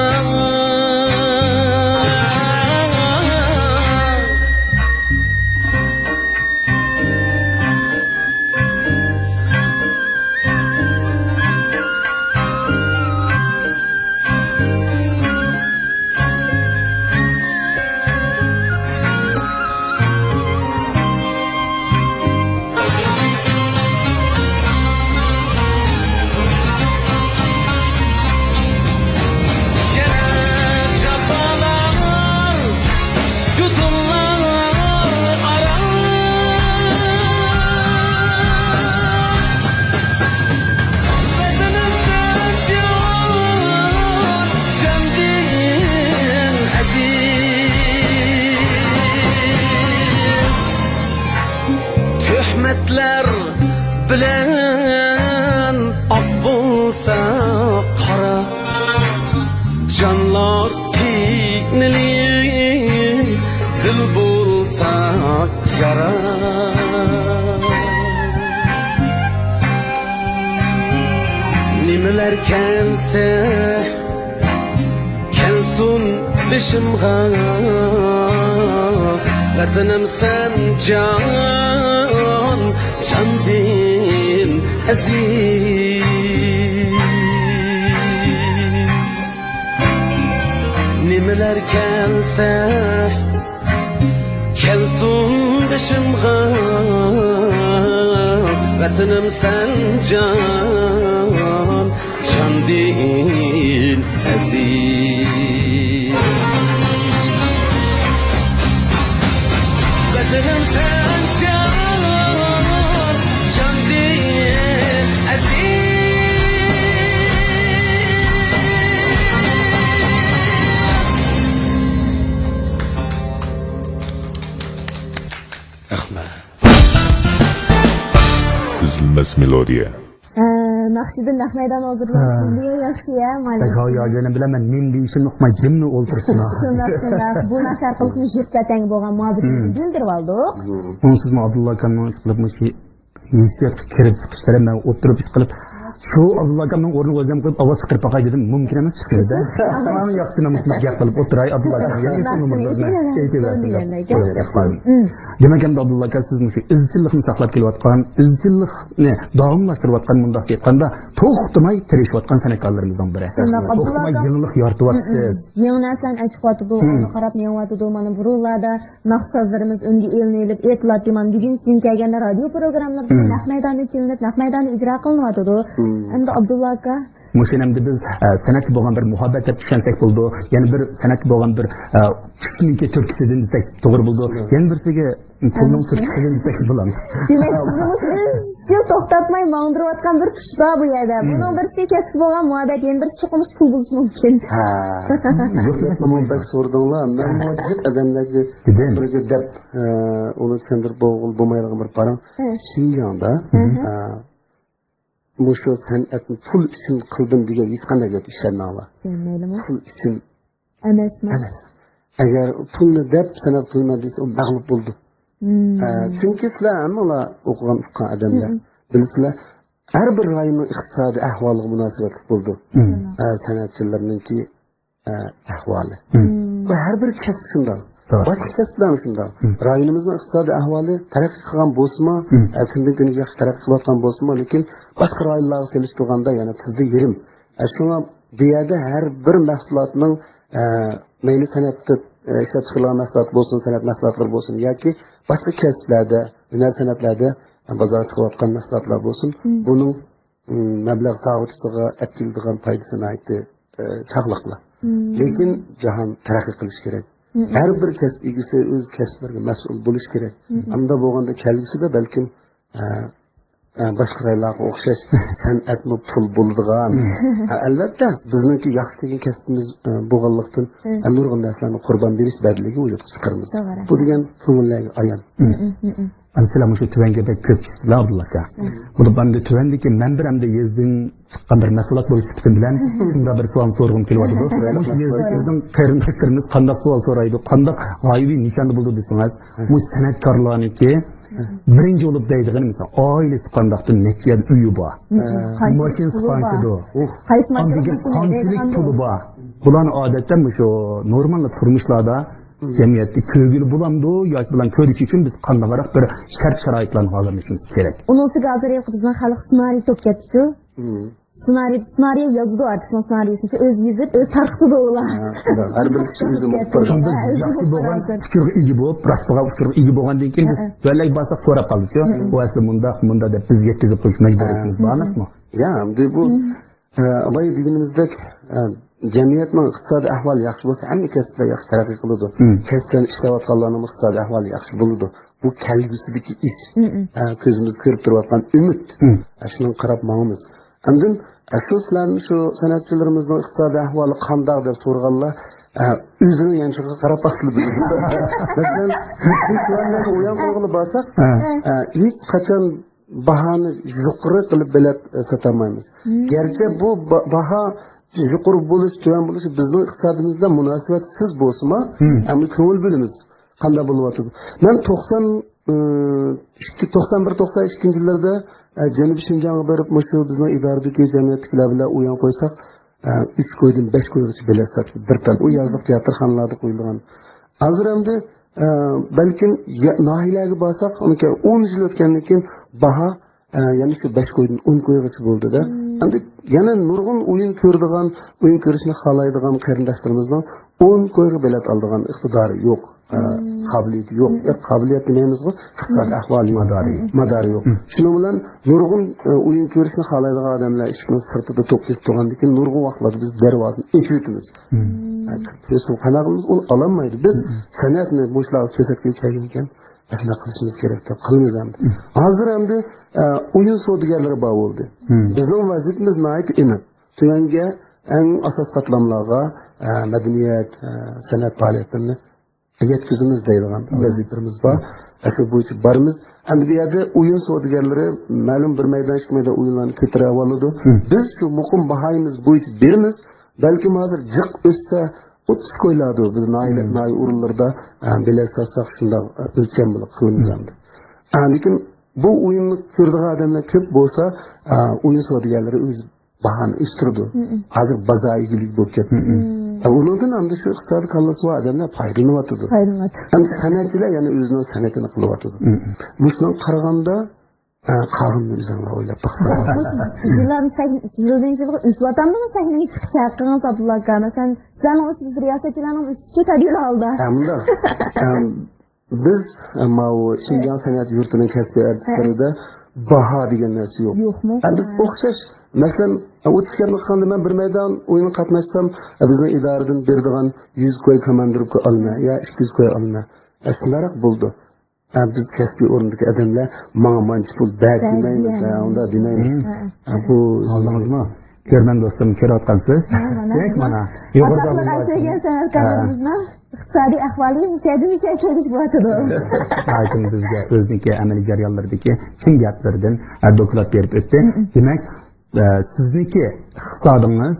Töhmetler bilen ak bulsa qara Canlar kinli dil bulsa yara Nimeler kense kensun bişimga Vatanim sen can din aziz Nimeler kense kelsun bişimga Vatanim sen can din aziz Vatanim sen can din emas melodiya. Naqshiddin Nahmaydan hozirlansın diye yaxshi ya, mana. Bak ya canım bilemem nim deyişim uqmay jimni o'ltiribman. Shundoq. Bu nashar qilib jurtlatang bo'lgan muhabbatimizni bildirib oldik. Onsuz mu Abdullah akamning ish qilib mush hissiyotga kirib chiqishlari men o'tirib ish qilib shu Abdullah akamning o'rniga o'zim qo'yib ovoz chiqarib baqay dedim, mumkin emas chiqdi-da. Mana yaxshi namusni gap qilib o'tiray Abdullah akam. Yana shu numurlarni aytaversin. Demak ham Abdullah aka siz shu izchillikni saqlab kelayotgan, izchillikni davomlashtirayotgan mundaqcha aytganda to'xtamay tirishayotgan san'atkorlarimizdan biri. To'xtamay yenilik yorityapsiz. Yangi narsani aytib ona qarab menyapti, mana burunlarda naqsozlarimiz unga elinib, e'tilat deman bugun sen kelganda radio programmalarda Nahmaydonni chilinib, Nahmaydonni ijro qilinyapti. Endi Abdullah aka Muşenemde biz sanatga bo'lgan bir muhabbat deb tushunsak bo'ldi. Yana bir sanatga bo'lgan bir kishniki turkisidan desak to'g'ri bo'ldi. Yana birsiga pulning turkisidan desak bo'ladi. demak sizni yil to'xtatmay mangdirayotgan bir kuch bor bu yerda. Buning birisi kasb bo'lgan muhabbat, yana birisi cho'qimish pul bo'lishi mumkin. Yo'q, bak sordinglar. Men mojib odamlarga birga deb uni tushuntirib bo'lmaydigan bir param. Shinjongda Muşu san'atni pul uchun qildim degan hech qanday gap ishlanmaydi. Pul uchun emasmi? Emas. Agar pulni deb san'at qilmadi desa, u mag'lub bo'ldi. Chunki sizlar hammalar o'qigan uqqan odamlar bilsizlar, har bir rayonning iqtisodiy ahvoliga munosabatli bo'ldi. San'atchilarningki ahvoli. Va har bir kasb shunday. Boshqa kasblar shunday. Rayonimizning iqtisodiy ahvoli taraqqiy qilgan bo'lsa-mu, kundan kunga yaxshi taraqqiy qilayotgan bo'lsa-mu, lekin boshqa rayonlarga selishtirganda yana tizda yerim. Shunga bu yerda har bir mahsulotning mayli san'atda ishlab chiqarilgan mahsulot bo'lsin, san'at mahsulotlari bo'lsin yoki boshqa kasblarda, hunar san'atlarda bozorga chiqayotgan mahsulotlar bo'lsin, buning mablag' sog'uvchisiga keladigan foydasini aytdi chaqliqlar. Lekin jahon taraqqiy qilish kerak. Her bir kasb egisi o'z kasblariga mas'ul bo'lish kerak. Unda bo'lganda kelgusida balkim boshqa rayonlarga o'xshash san'atni pul bo'ladigan. Albatta, bizningki yaxshi ko'rgan kasbimiz bo'lganlikdan nurg'un narsalarni qurbon berish badliga vujudga chiqaramiz. Bu degan ko'ngillarga ayon. Mesela şu tüvenge pek köpçüsüler Abdullah aka. Bunu ben de tüvendeki men bir hem de yezdin çıkan bir mesulat boyu sütükün bilen şunda bir sual sorgum keliyordu. Muş yezdikimizden kayırındaşlarımız kandak sual soraydı. Kandak gaybi nişanlı buldu desiniz. Muş sanatkarlığını ki birinci olup deydiğini mesela ailesi kandaktı neçiyel üyü ba. Maşin spançıdı. Kançilik pulu ba. Bulan adetten şu normalde turmuşlarda cemiyetli köygülü bulamdı, yoki bilan ko'rish uchun biz qandayroq bir shart sharoitlarni hozirlashimiz kerak. Unisiga hozir bizning xalq ssenariy to'p ketdi-ku. Ssenariy yozdi, artistning ssenariysini o'zi yozib, o'zi tarqitdi ular. Har bir kishi o'zi muxtor. Shunda yaxshi bo'lgan uchurga ega bo'lib, raspaga uchurga ega bo'lgandan keyin biz yo'lak bo'lsak so'rab qoldik-ku. Bu asli bunda deb biz yetkazib qo'yish majburiyatimiz bor emasmi? Ya, bu abay deganimizdek jamiyatning iqtisodiy ahvoli yaxshi bo'lsa, hamma kasblar yaxshi taraqqiy qiladi. Kasbdan ishlayotganlarning iqtisodiy ahvoli yaxshi bo'ladi. Bu kelgusidagi ish. Ko'zimiz ko'rib turayotgan umid. Shuni qarab ma'miz. Andin shu sizlarning shu san'atchilarimizning iqtisodiy ahvoli qanday deb so'raganlar o'zini yanchiga qarab bosilib. Masalan, biz tuanlarga o'yan qo'yg'ili bo'lsak, hech qachon bahoni yuqori qilib bilet satamaymiz. Garchi bu baho yuqori bo'lish, tuvan bo'lish bizning iqtisodimizda munosabatsiz bo'lsa-mu, ammo ko'ngil bo'limiz qanday bo'lyapti. Men 91-92 yillarda Janubiy Shinjongga borib, shu bizning idoradagi jamiyatdagilar bilan o'yin qo'ysak, 3 qo'ydan 5 qo'ygacha bilet sotib, bir tal u yozliq teatrxonalarda qo'yilgan. Hozir endi balkim nahiyalarga borsak, 10 yil o'tgandan keyin baho ya'ni shu 5 qo'ydan 10 qo'ygacha bo'ldi-da. Endi yana nurg'un o'yin ko'radigan, o'yin ko'rishni xohlaydigan qarindoshlarimizning 10 qo'yga bilet oladigan iqtidori yo'q, qobiliyati yo'q. Qobiliyat demaymiz-ku, iqtisodiy ahvoli madori yo'q. Shuning bilan nurg'un o'yin ko'rishni xohlaydigan odamlar ishning sirtida to'plashib turgandan keyin nurg'un vaqtlarda biz darvozani ochitamiz. Biz qanaqamiz uni ololmaydi. Biz san'atni bo'shlarga ko'rsatib kelgan ekan, shunday qilishimiz kerak deb qilamiz endi. Hozir endi o'yin savdogarlari bor bo'ldi. Bizning vazifamiz nihoyat aniq. Tuyanga eng asos qatlamlarga madaniyat, san'at faoliyatlarini yetkazimiz deydigan vazifamiz bor. Shu bo'yicha boramiz. Endi bu yerda o'yin savdogarlari ma'lum bir maydon ikki maydon o'yinlarni ko'tara oladi. Biz shu muqim bahoyimiz bo'yicha beramiz. Balkim hozir jiq o'ssa 30 ko'yladi. Biz nay o'rinlarda bilet satsak shunda o'lcham bilan qilamiz endi. Lekin bu o'yinni ko'radigan odamlar ko'p bo'lsa, o'yin savdogarlari o'z bahoni o'stirdi. Hozir bozor egiligi bo'lib ketdi. Undan ham shu iqtisodiy kallasi bor odamlar foydalanyapti. Ham san'atchilar yana o'zining san'atini qilyapti. Bundan qaraganda qavmni o'zinglar o'ylab baqsa. Yildan yilga o'svatammi sahnaga chiqish haqqingiz Abdulla aka? Masalan, sizlarning o'zingiz riyosatchilarning ustiga tabiiy holda. Hamda biz Şinjan san'at yurtining kasbiy artistlarida baho degan narsa yo'q. Biz o'xshash masalan o'tishlarni qilganda men bir maydon o'yin qatnashsam bizning idoradan beradigan 100 ko'y komandirga olma yo 200 ko'y olma. Shunday bo'ldi. Biz kasbiy o'rindagi odamlar menga manchi pul bak demaymiz, unda demaymiz. Bu oldingizmi? Ko'rman do'stim, ko'rayotgansiz. Demak mana yuqorida aytilgan san'atkorlarimizning iqtisodiy ahvoli mishay ko'rish bo'latadi. Aytim bizga o'zniki amaliy jarayonlardagi chin gaplardan doklad berib o'tdi. Demak, sizniki iqtisodingiz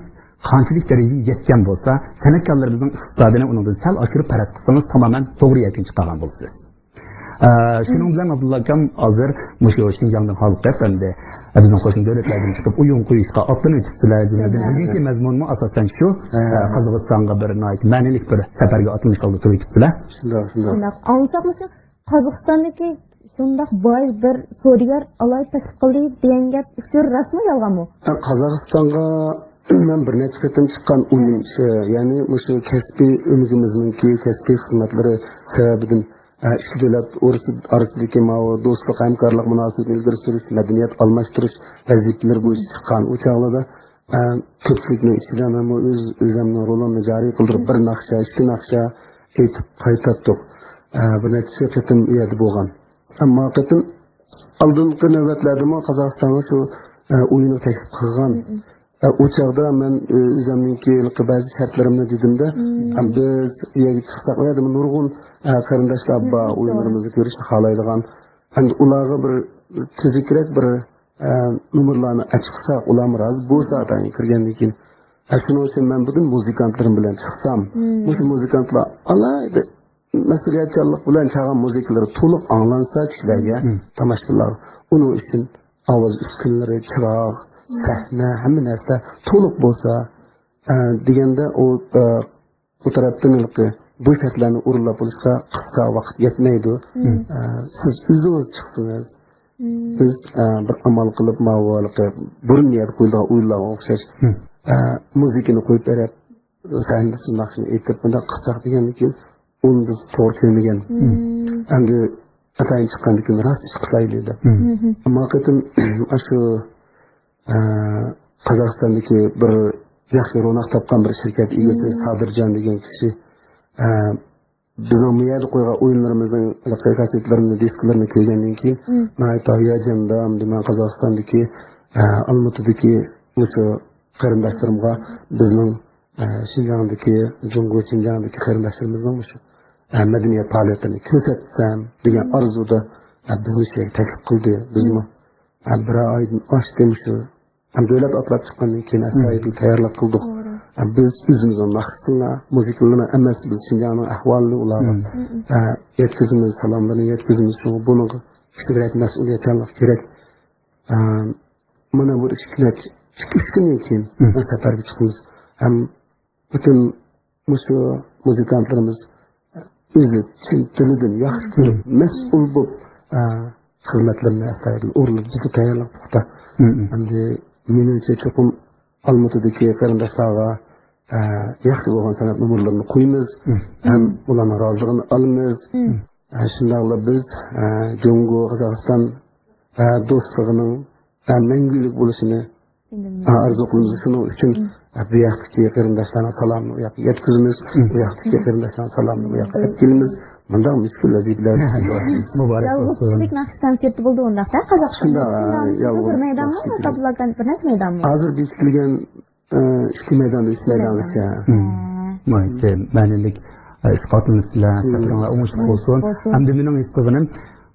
qanchalik darajaga yetgan bo'lsa, san'atkorlarimizning iqtisodini undan sal oshirib faraz qilsangiz tamoman to'g'ri yakun chiqqan bo'lasiz. Shuning bilan Abdulla akam hozir mushu Şinjanning xalqi hamda bizning qo'shni davlatlardan chiqib o'yin qo'yishga otlanib o'tibsizlar. Bugungi mazmunmi asosan shu Qozog'istonga bir ma'nilik bir safarga otlanishga turib o'tibsizlar. Shunday. Ansaqmi shu Qozog'istondagi shundoq boy bir savdogar alay taklif qildi degan gap uchur rasmi yolg'onmi? Qozog'istonga men bir necha qatim chiqqan o'yin, ya'ni mushu kasbiy umidimizningki kasbiy xizmatlari sababidan ikki davlat orasidagi do'stlik hamkorlik munosabatini ilgari surish, madaniyat almashtirish vazifalari bo'yicha chiqqan u chog'larda ko'pchilikning ichida men o'zimning rolimni joriy qildirib bir naqsha, ikki naqsha aytib qaytatdik. Bir necha qatim u yerda bo'lgan. Ammo qatim oldingi navbatlarda Qozog'istonga shu o'yinni taklif qilgan. O chog'da men o'zimningki ba'zi shartlarimni dedimda, biz u yerga chiqsak, u yerda nurg'un qarindoshlar bor, o'yinlarimizni ko'rishni xohlaydigan. Endi ularga bir tuzukroq bir nomerlarni ochqizsak, ular rozi bo'lsa, kirgandan keyin shuning uchun men bugun muzikantlarim bilan chiqsam, o'sha muzikantlar alayda mas'uliyatchanlik bilan chalgan musiqalar to'liq anglansa kishilarga, tomoshabinlar uning uchun ovoz uskunalari, chiroq, sahna, hamma narsa to'liq bo'lsa deganda u tarafdan bu shartlarni o'rinlab olishga qisqa vaqt yetmaydi. Siz o'zingiz chiqsangiz, biz bir amal qilib burun niyat qo'yilgan o'yinlarga o'xshash muzikani qo'yib berib, sahnada siz naqshni aytib bunday qilsak degandan keyin uni biz to'g'ri ko'rmagan. Endi atayin chiqqandan keyin rost ish qilaylik deb. Ammo qatim shu Qozog'istondagi bir yaxshi ro'naq topgan bir shirkat egasi Sadirjon degan kishi bizning bu yerda qo'ygan o'yinlarimizning kasetlarini, disklarini ko'rgandan keyin men aytayajandam, men Qozog'istondagi Olmaotadagi o'sha qarindoshlarimga bizning Şinjandagi, Jungo Şinjandagi qarindoshlarimizning o'sha madaniyat faoliyatini ko'rsatsam degan orzuda bizni shu taklif qildi. Bizmi bir oydan oshdim shu davlat otlab chiqqandan keyin astoydil tayyorlab qildik. Biz o'zimizning maqsadlar, muzikalarni emas, biz Şinjanning ahvolini ularga yetkazamiz, salomlarni yetkazamiz. Shu buni kuchliroq mas'uliyatchanlik kerak. Mana bu 2-3 kundan keyin safarga chiqamiz. Ham butun mushu muzikantlarimiz o'zi chin dilidan yaxshi ko'rib, mas'ul bo'lib xizmatlarini astoydil o'rnab bizni tayyorlab puxta. Endi menimcha cho'qim Olmaotadagi qarindoshlarga yaxshi bo'lgan san'at nomerlarini qo'yamiz, ham ularning roziligini olamiz. Shundaqla biz Jungo Qozog'iston do'stligining mangulik bo'lishini arzu qilamiz. Shuning uchun bu yoqdagi qarindoshlarning salomini u yoqqa yetkazamiz, bu yoqdagi qarindoshlarning salomini bu yoqqa yetkazamiz. Bunday mushkul vazifalar muborak bo'lsin. Yolg'izlik naqsh konserti bo'ldi undaqda Qozog'istonda. Bir maydonmi, topilgan bir necha maydonmi? Hozir bekitilgan 2 maydonda 3 maydongacha. Ma'nilik ishga otilibsizlar, safaringlar o'ngishli bo'lsin. Hamda mening his qilganim,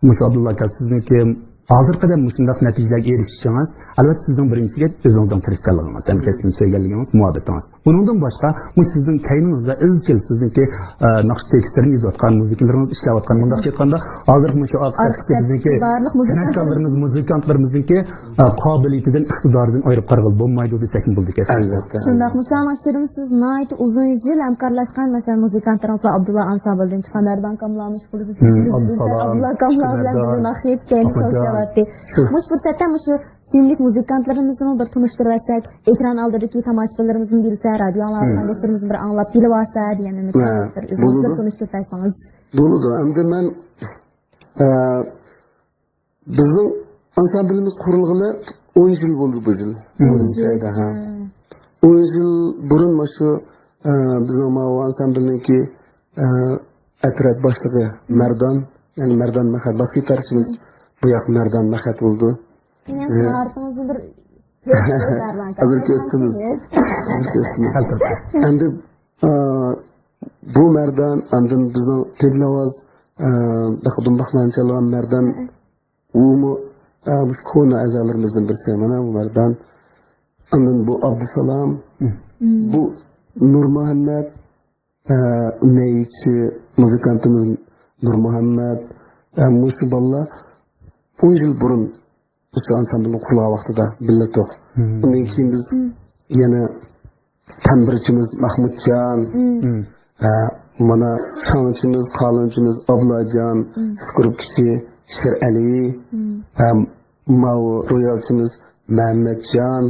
Musho Abdulla aka sizniki hozir qadar shunday natijalarga erishishingiz, albatta sizning birinchiga o'zingizning tirishchiliginiz, ham kasbni sevganligingiz, muhabbatingiz. Bundan boshqa, sizning kayningizda izchil sizniki naqsh tekstlarini yozayotgan, muzikalaringiz ishlayotgan, bunday aytganda, hozir shu aqsatda bizniki san'atkorlarimiz, muzikantlarimizniki qobiliyatidan, iqtidoridan ayirib qarag'il bo'lmaydi desak bo'ldi ekan. Albatta. Shundoq mushamashchirim siz nayt uzun yil hamkorlashgan masalan muzikantlarimiz va Abdulla Ansaboldan chiqqan Merdan Kamlamış bo'lib biz Abdulla Kamla bilan naqsh etgan Mush fursatda shu suyumlik muzikantlarimizni bir tunishtirib olsak, ekran oldidagi tomoshabinlarimizni bilsa, radio anlayotgan do'stlarimiz bir anglab bilib olsa degan umidda tunishtirib olsangiz. Bo'ladi. Endi men bizning ansamblimiz qurilg'ili 10 yil bo'ldi bu yil. 10 oyda ha. 10 yil burun shu bizning ansamblniki atraf boshlig'i Merdan, ya'ni Merdan Mahat bas gitarchimiz bu yoq Merdan Mahat bo'ldi. Hozir ko'stimiz. Endi bu Merdan, endi bizning teblovoz daqdum baxlanchalar Merdan u bu kona a'zolarimizdan birisi mana bu Merdan. Endi bu Abdusalom, bu Nur Muhammad, neychi muzikantimiz Nur Muhammad, mushu balla 10 yil burun bu ansamblning qurilish vaqtida billatok. Undan keyin biz yana tambirchimiz Mahmudjon, mana changchimiz, qalonchimiz Ablajon, skrupkichi Shir Ali, mau royalchimiz Muhammadjon,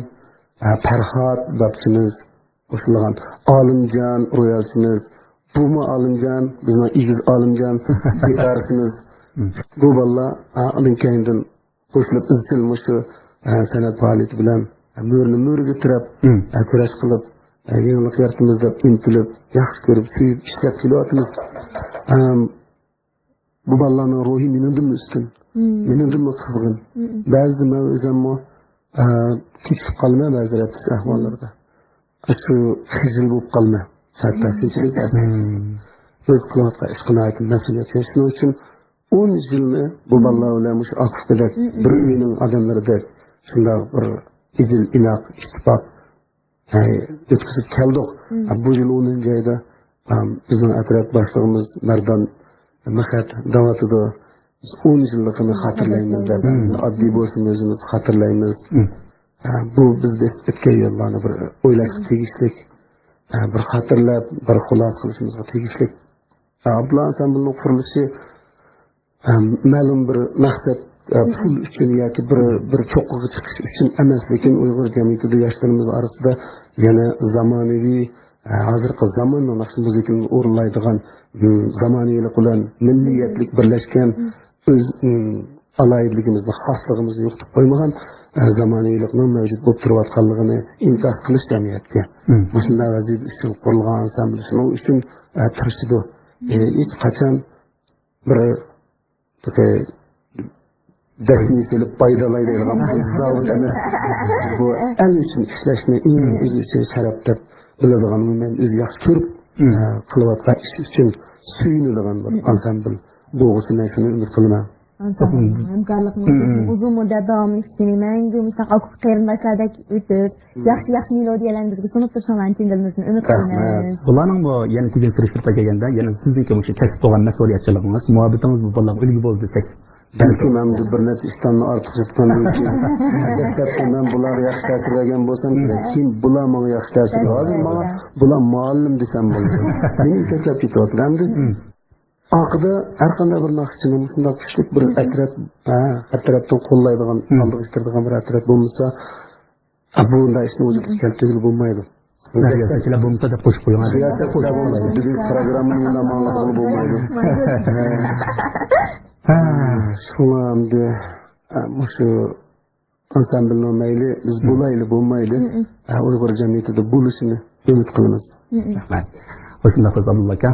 Farhod dabchimiz, o'shalardan Olimjon royalchimiz, bu Olimjon, bizning igiz Olimjon gitaristimiz. Bu balla uning keyindan qo'shilib izchil shu san'at faoliyati bilan mo'rni tirab kurash qilib yangilik yaratimizda deb intilib yaxshi ko'rib suyib ishlab kelyapmiz. Bu ballaning ruhi mendan ustun, mendan qizg'in. Ba'zida men o'zim kechib qolmay ba'zi ahvollarda shu xijil bo'lib qolmay hatto shunchalik o'z qilayotgan ishqini aytib mas'uliyat shuning uchun 10 yilni bu balla bilan shu akufda bir uyning odamlarida shunday bir ijil inoq ittifoq o'tkazib keldik. Bu yil 10-oyda bizning atraf boshlig'imiz Merdan Mahat davatida 10 yilligini xotirlaymiz deb oddiy bo'lsin o'zimiz xotirlaymiz. Bu biz o'tgan yo'llarni bir o'ylashga tegishli, bir xotirlab, bir xulos qilishimizga tegishli. Abdulla Ansamblning qurilishi ma'lum bir maqsad pul uchun yoki bir cho'qqiga chiqish uchun emas, lekin Uyg'ur jamiyatida yoshlarimiz orasida yana zamonaviy hozirgi zamonning naqsh muzikasini o'rinlaydigan zamoniylik bilan milliyatlik birlashgan o'z alayidligimizni, xosligimizni yo'qotib qo'ymagan zamoniylikning mavjud bo'lib turayotganligini inkos qilish jamiyatga. Bu shunday vazifa uchun qurilgan ansambl shuning uchun tirishdi. Hech qachon bir dasni silib foydalaydigan zavod emas. Bu el uchun ishlashni o'zi uchun sharaf deb biladigan, men o'zi yaxshi ko'rib qilayotgan ish uchun suyunadigan bir ansambl bo'lishini shuni umid qilaman. Hamkorlikning uzun muddat davom etishini, mangu mustaqil qarindoshlardek o'tib, yaxshi melodiyalarni bizga sunib turishinglarni tingilimizni umid qilamiz. Bularning bu yana tegishtirishib kelganda, yana sizningki shu kasb bo'lgan mas'uliyatchiligingiz, muhabbatingiz bu bolalar ulgi bo'ldi desak, balki men bir necha ishlarni ortiq zitgandan keyin dastlabki men bular yaxshi ta'sir bergan bo'lsam kerak, keyin bular menga yaxshi ta'sir berdi. Hozir menga bular muallim desam bo'ladi. Meni yetaklab ketyapti. Endi aqida har qanday bir naqshchining shunday kuchli bir atraf, har tarafdan qo'llaydigan, oldirishtiradigan bir atraf bo'lmasa, bunday ishni vujudga keltirib bo'lmaydi. Siyosatchilar bo'lmasa deb qo'shib qo'ygan. Siyosatchilar bo'lmasa bugun programmani namoz qilib bo'lmaydi. Shunday shu ansamblning mayli biz bo'layli bo'lmaydi, Uyg'ur jamiyatida bo'lishini umid qilamiz. Rahmat. O'shunda Abdulla aka,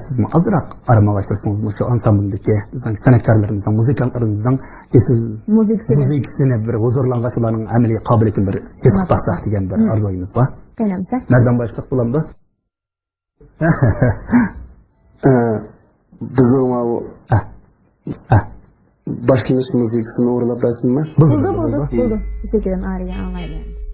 siz azroq aramlashtirsangiz shu ansambldagi bizning san'atkorlarimizning, muzikantlarimizning esil muzikasini bir huzurlangash, ularning amaliy qobiliyatini bir his qilib baqsaq degan bir orzuyimiz bor. Qaynamsa? Nereden başlayaq bo'lamdi? Bizning o Ah. Ah. başlanış müzikasini o'rlab bersinmi? Buldu. Sizden araya anlayın.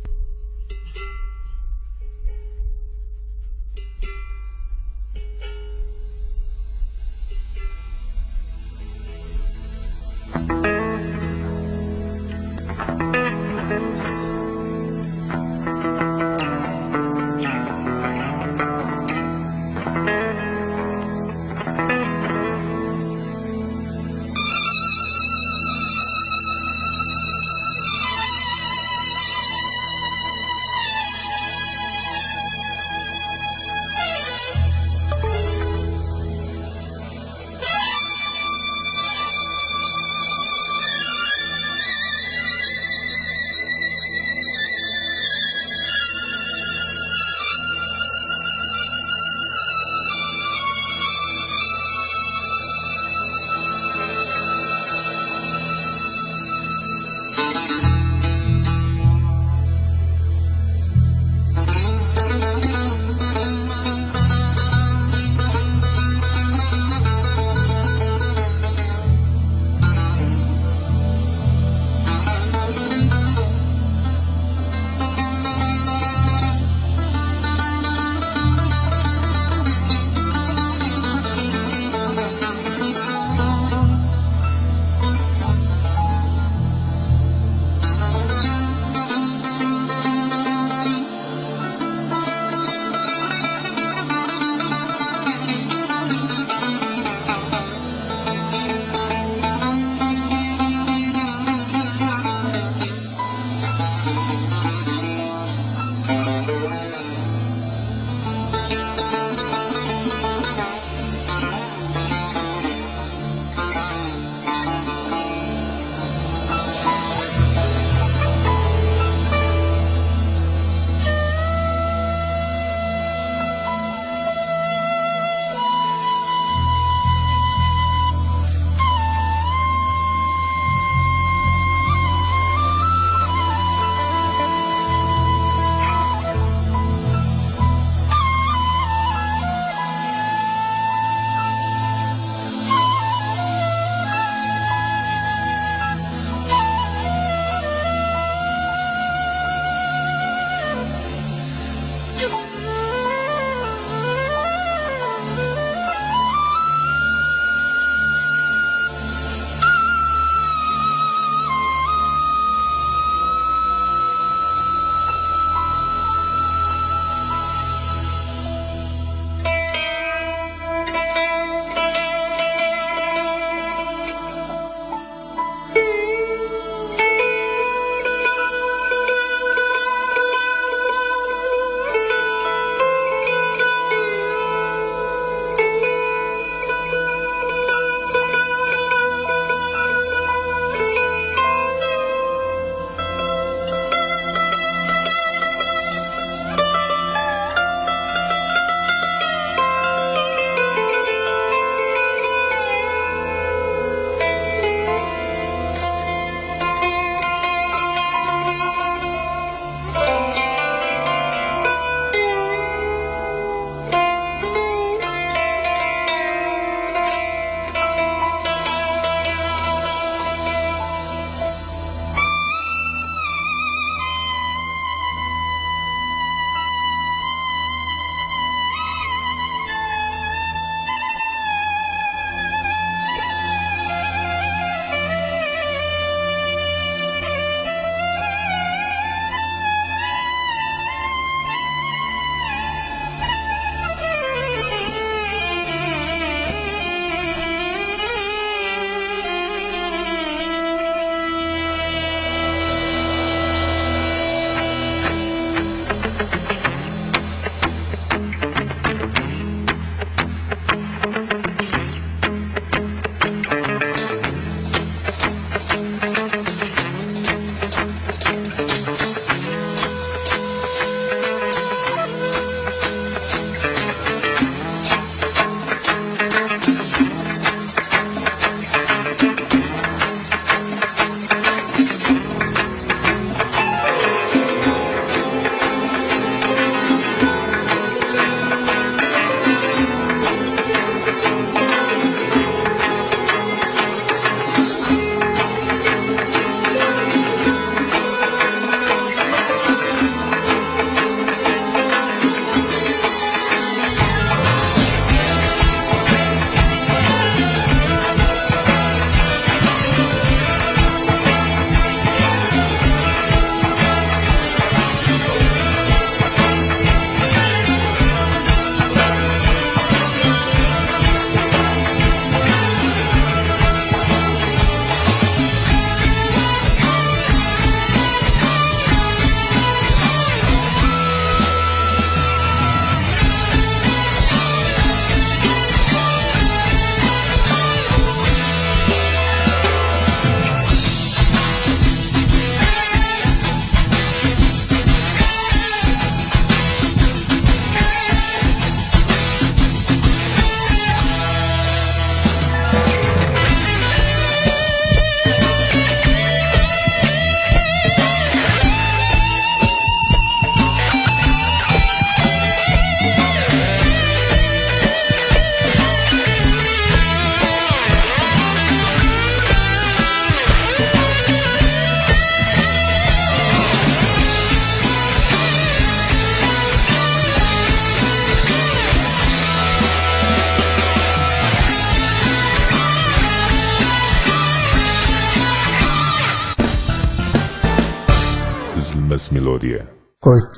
emas melodiya. Xo'sh,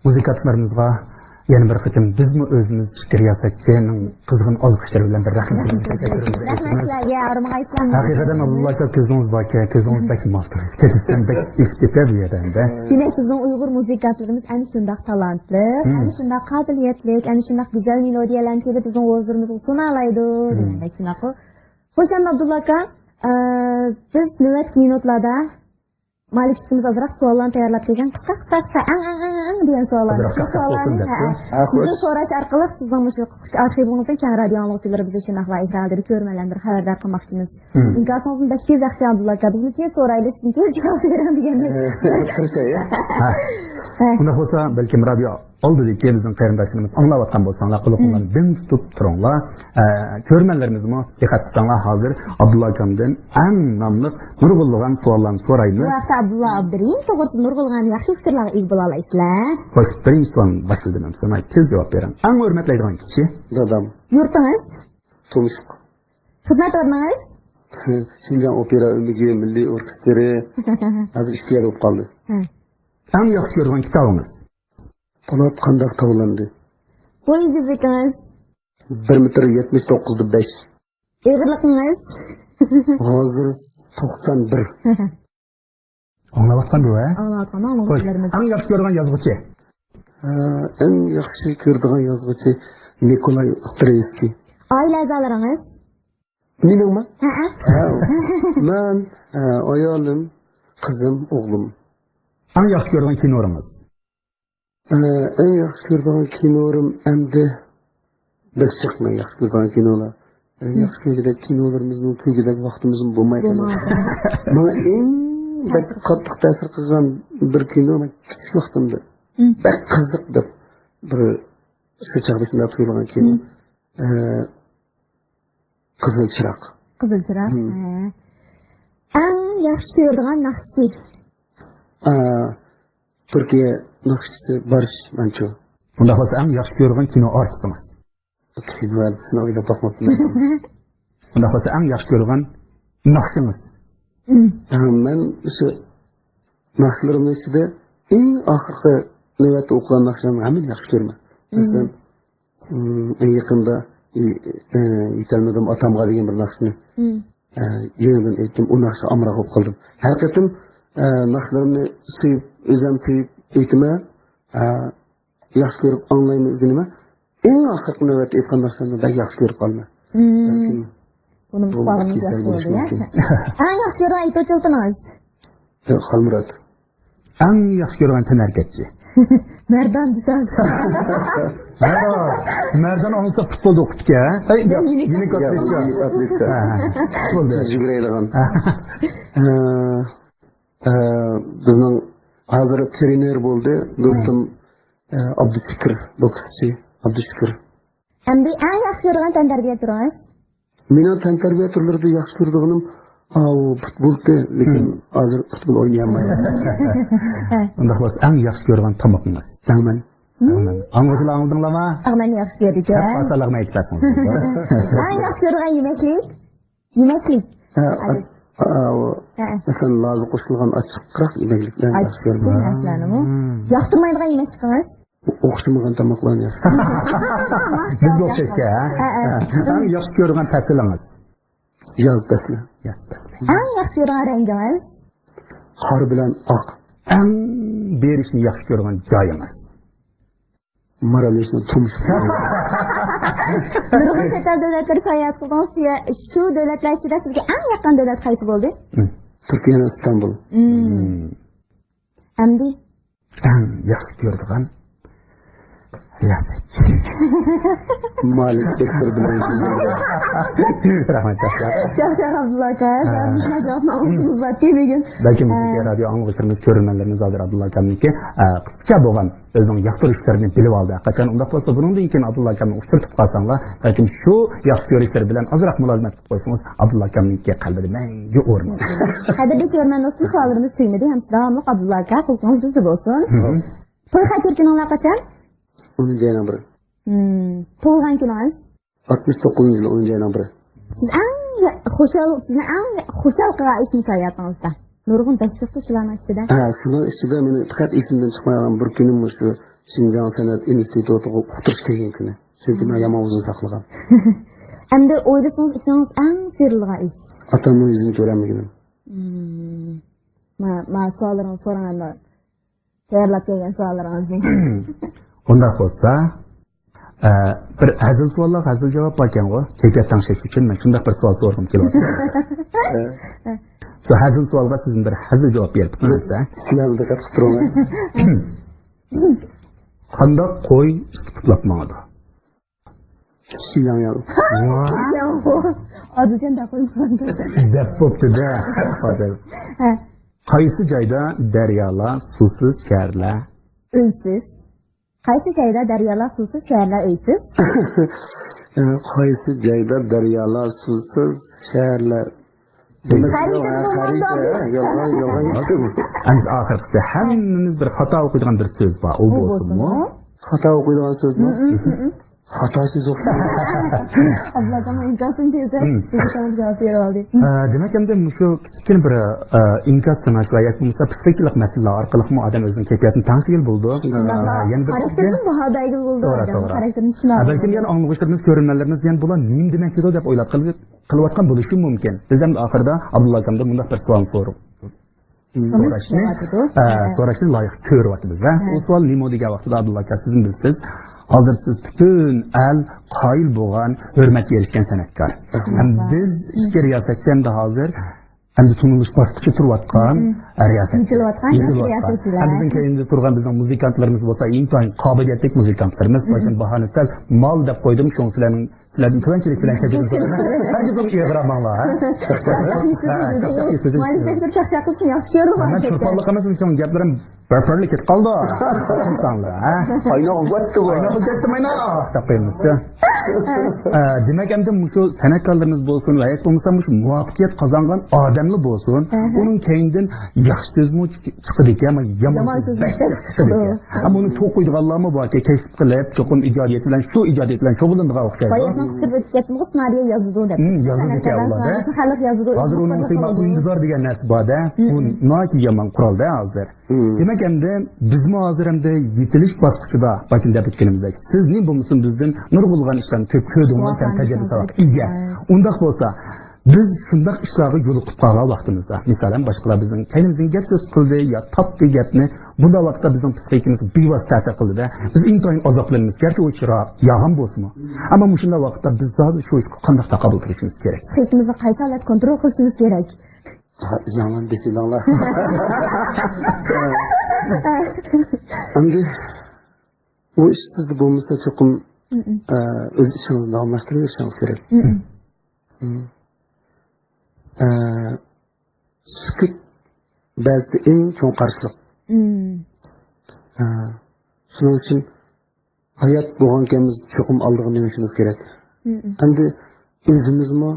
muzikantlarimizga yana bir qitim bizmi o'zimiz fikr yasatchining qizg'in ozg'ishlari bilan bir rahmat Sizlarga armag'aysizlar. haqiqatan Abdulla aka ko'zingiz bor ekan, ko'zingiz bak maftur ketishsan bak ish ketadi bu yerda. Demak, bizning Uyg'ur muzikantlarimiz ana shunday talantli, ana shunday qobiliyatli, ana shunday go'zal melodiyalarni chelib bizning o'zimizga suna oladi. Demak, shunaqa. Xo'sh, endi Abdulla aka, biz navbatgi minutlarda Malik ishimiz azroq savollarni tayyorlab kelgan. Qisqa degan savollarni. Shu savollarni sizdan so'rash orqali sizning shu qisqacha arxivingizdan keng radio anglag'uchilari bizni shunaqa ekranda ko'rmalarni bir xabardor qilmoqchimiz. Imkoningizni bak tez yaxshi Abdulla aka, bizni tez so'raylik, sizni tez javob beramiz degandek. Unda bo'lsa, balkim radio oldidagi bizning qarindoshlarimiz anglayotgan bo'lsanglar, quloqlarni dim tutib turinglar. Ko'rmanlarimizmi diqqat qilsanglar, hozir Abdulla akamdan eng nomli nurg'ulg'an savollarni so'raymiz. Bu vaqtda Abdulla Abdurim to'g'risida nurg'ulg'an yaxshi fikrlarga ega bo'la olasizlar. Xo'sh, birinchi savol boshlandim. Sen tez javob bering. Eng hurmatlaydigan kishi? Dadam. Yurtingiz, Turmush. xizmat o'rningiz, Şinjan opera umigi milliy orkestri hozir ishga bo'lib qoldi. Eng yaxshi ko'rgan kitobingiz? Polat qandoq tovlandi? bo'yingiz, 1.79 5. eg'irligingiz, Hozir 91. Anglayotgan bu, ha? anglatgan Xo'sh, anglag'uchilarimiz. eng yaxshi ko'rgan yozuvchi? Eng yaxshi ko'rdigan yozuvchi Nikolay Ostrovskiy. Oila a'zolaringiz? Meningmi? Ha. Men ayolim, qizim, o'g'lim. Eng yaxshi ko'rgan kinoringiz? Eng yaxshi ko'rdigan kinorim endi Beşiktaş'ın yaxshi ko'rgan kinolar. Yaxshi ko'rgan kinolarımızın ko'gidek vaqtimizin bo'lmay qoldi. Menga eng qattiq ta'sir qilgan bir kino kichik vaqtimda. Bak qiziq deb bir shu chaqda shunday tuyulgan kino. Qizil chiroq. Qizil chiroq. Eng yaxshi ko'radigan naqshchi. Turkiya naqshchisi Barış Manço. Unda bo'lsa eng yaxshi ko'rgan kino artistingiz? Kinolarni o'ylab boqmabman. Unda bo'lsa eng yaxshi ko'rgan naqshingiz? Men shu naqshlarımın ichida eng oxirgi navbatda o'qigan naqshlarni hammani yaxshi ko'raman. Masalan, eng yaqinda yetolmadim otamga degan bir naqshni yeniden aytdim, o naqshga amroq bo'lib qoldim. Haqiqatan naqshlarni sevib, o'zim sevib aytma, yaxshi ko'rib anglayman o'rganaman. Eng oxirgi navbatda aytgan naqshlarni bak yaxshi ko'rib qolman. Buni qulog'ingiz yaxshi bo'ldi, ya. Eng yaxshi ko'rgan aytuvchi o'tingiz? Xalmurod. Eng yaxshi ko'rgan tanarkatchi? Merdan desaz. Merdan olsa futbolda o'qitdi, ha? Yeni Atletika. Bo'ldi. Yuguraydigan. Bizning hozir trener bo'ldi, do'stim Abdushukur, bokschi Abdushukur. Endi eng yaxshi ko'rgan tantarbiya turingiz? Meni tantarbiya turlarida yaxshi ko'rdiganim futbolda, lekin hozir futbol o'ynayolmayman. Unda bo'lsa eng yaxshi ko'rgan tamoqingiz? Bilman. Ang'ozlar angladinglarmi? Ag'mani yaxshi ko'rdik, ha? Asallarni aytib bersangiz. Eng yaxshi ko'rgan yemaklik? Yemaklik. Masalan, lozi qo'shilgan ochiqroq yemekliklarni yaxshi ko'raman. Aslanimi? Yoqtirmaydigan yemakligingiz? O'xshamagan tamoqlarni yaxshi. Bizga o'xshashga, ha? Eng yaxshi ko'rgan faslingiz? Yoz fasli. Yoz fasli. Eng yaxshi ko'rgan rangingiz? Qor bilan oq. Eng berishni yaxshi ko'rgan joyingiz? Maralishni tumush. Nurg'un chet el davlatlari sayohat qildingiz, shu davlatlar ichida sizga eng yaqin davlat qaysi bo'ldi? Turkiya, Istanbul. Endi Eng yaxshi ko'rgan yasakchi. Malik Bektir bilan Rahmat. Yaxshi Abdulla aka, siz javobni oldingizlar degan. Balki bizga radio anglag'uchilarimiz ko'rganlarimiz hozir Abdulla akamniki qisqacha bo'lgan o'zining yoqtirishlarini bilib oldi. Qachon unda bo'lsa, bundan keyin Abdulla akamni uchirtib qolsanglar, balki shu yaxshi ko'rishlar bilan ozroq mulozimat qilib qo'ysangiz, Abdulla akamniki qalbida mangu o'rni. Qadrli ko'rman do'stlar, savollarimiz tugmadi. Ham davomli Abdulla aka, quloqingiz bizda bo'lsin. To'y xatir kuninglar qachon? 10-noyabr. Tug'ilgan kuningiz? 69-yil 10-noyabr. Sizni eng xushal qilgan ishimiz hayotingizda nurg'un dars chiqdi shularning ichida. Shular ichida meni faqat esimdan chiqmagan bir kunim shu Xinjiang san'at institutiga o'qitirish kelgan kuni. Chunki men yomon o'zim saqlagan. Endi o'ylasangiz ishingiz eng serilgan ish. Atamning yuzini ko'ramaganman. Ma savollaringizni so'raganda tayyorlab kelgan savollaringizni. Undaq bo'lsa, bir hazil savollar, hazil javob borkan-ku, kayfiyat tanlash uchun men shunday bir savol so'ragim kelyapti. Shu hazil savolga siz bir hazil javob berib qo'ysa, Sizlarni diqqat qilib turaman. qandoq qo'y ikki putlab mangadi? Xiyang yang. Odiljon da qo'ymaganda. Deb bo'pti-da. Hozir. Qaysi joyda daryolar suvsiz shaharlar? Uysiz. Qaysi joyda daryolar suvsiz, shaharlar uysiz? Qaysi joyda daryolar suvsiz, shaharlar Amiz oxirgisi hammamiz bir xato o'qiydigan bir so'z bor. U bo'lsinmi? Xato o'qiydigan so'zmi? Xato so'z o'qiydi. Abladan inkasini tezda sizga javob bera oldik. Demak, endi shu kichkina bir inkas sanash va bo'lmasa psixologik masalalar orqali ham odam o'zining kayfiyatini tanishigil bo'ldi. Yana bir xarakterni bahodagi bo'ldi. Xarakterni tushuna oldi. Balkim yana anglashlarimiz, ko'rinmalarimiz yana bular nima demakchidir deb o'ylab qilayotgan bo'lishi mumkin. Biz ham oxirida Abdulla akamdan bunday bir savol so'rashni loyiq ko'ryapmiz. U savol nima degan vaqtida Abdulla aka siz bilsiz, hozir siz butun al qoyil bo'lgan, hurmatga erishgan san'atkor. Biz ishga riyosatchi hamda hozir hamda tunilish bosqichi turayotgan riyosatchi. Riyosatchilar. Bizning keyinda turgan bizning muzikantlarimiz bo'lsa, intoyin qobiliyatli muzikantlarimiz, balkim bahoni sal mol deb qo'ydim, shu sizlarning tuvanchilik bilan kechirasiz. Hargiz uni ig'ramanglar, ha. Mualliflar chaqchaq qilishni yaxshi ko'rdim. Men turponligimiz uchun gaplarim barparlik ketib qoldi. Insonlar, ha. Aynoq o'tdi bu. Aynoq ketdi mana, deb qo'yamiz-chi. Demak, endi shu san'atkorlarimiz bo'lsin, va bo'lmasa shu muvaffaqiyat qozongan odamlar bo'lsin, uning keyindan yaxshi so'zmi chiqadi ekan, yomon so'z chiqadi ekan. Ammo uni to'qiydiganlarmi borki, kashf qilib, cho'qim ijodiyat bilan shu ijodiyat bilan shug'ullanadigan o'xshaydi. Bayatni qistirib o'tib ketmoq ssenariy yozdi deb. Yozdi ekan ularda. Xalq yozdi. Hozir uning uyindidor degan narsa bor-da. Bu noki yomon qurolda hozir. Demak, endi bizmi hozir endi yetilish bosqichida balkim deb o'tganimizdek, sizning bo'lmasin bizdan nurg'ulg'an ishlarni ko'p ko'rdigan san tajribasiga ega. Undaq bo'lsa, biz shundaq ishlarga yo'liqib qolgan vaqtimizda, masalan, boshqalar bizning kaynimizning gap so'z qildi yo topdi gapni, bunda vaqtda bizning psixikamiz bevosita ta'sir qildi-da. Biz intoyin azoblanamiz, garchi u chiroq yog'in bo'lsin. Ammo shunda vaqtda biz shu ishni qanday qabul qilishimiz kerak? Psixikamizni qaysi holat kontrol qilishimiz kerak? Zaman desilanglar. Endi u ish sizda bo'lmasa cho'qim o'z ishingizni davomlashtirishingiz kerak. Sukut ba'zida eng cho'ng qarshilik. Shuning uchun hayot bo'lganimiz cho'qim oldiga minishimiz kerak. Endi o'zimizmi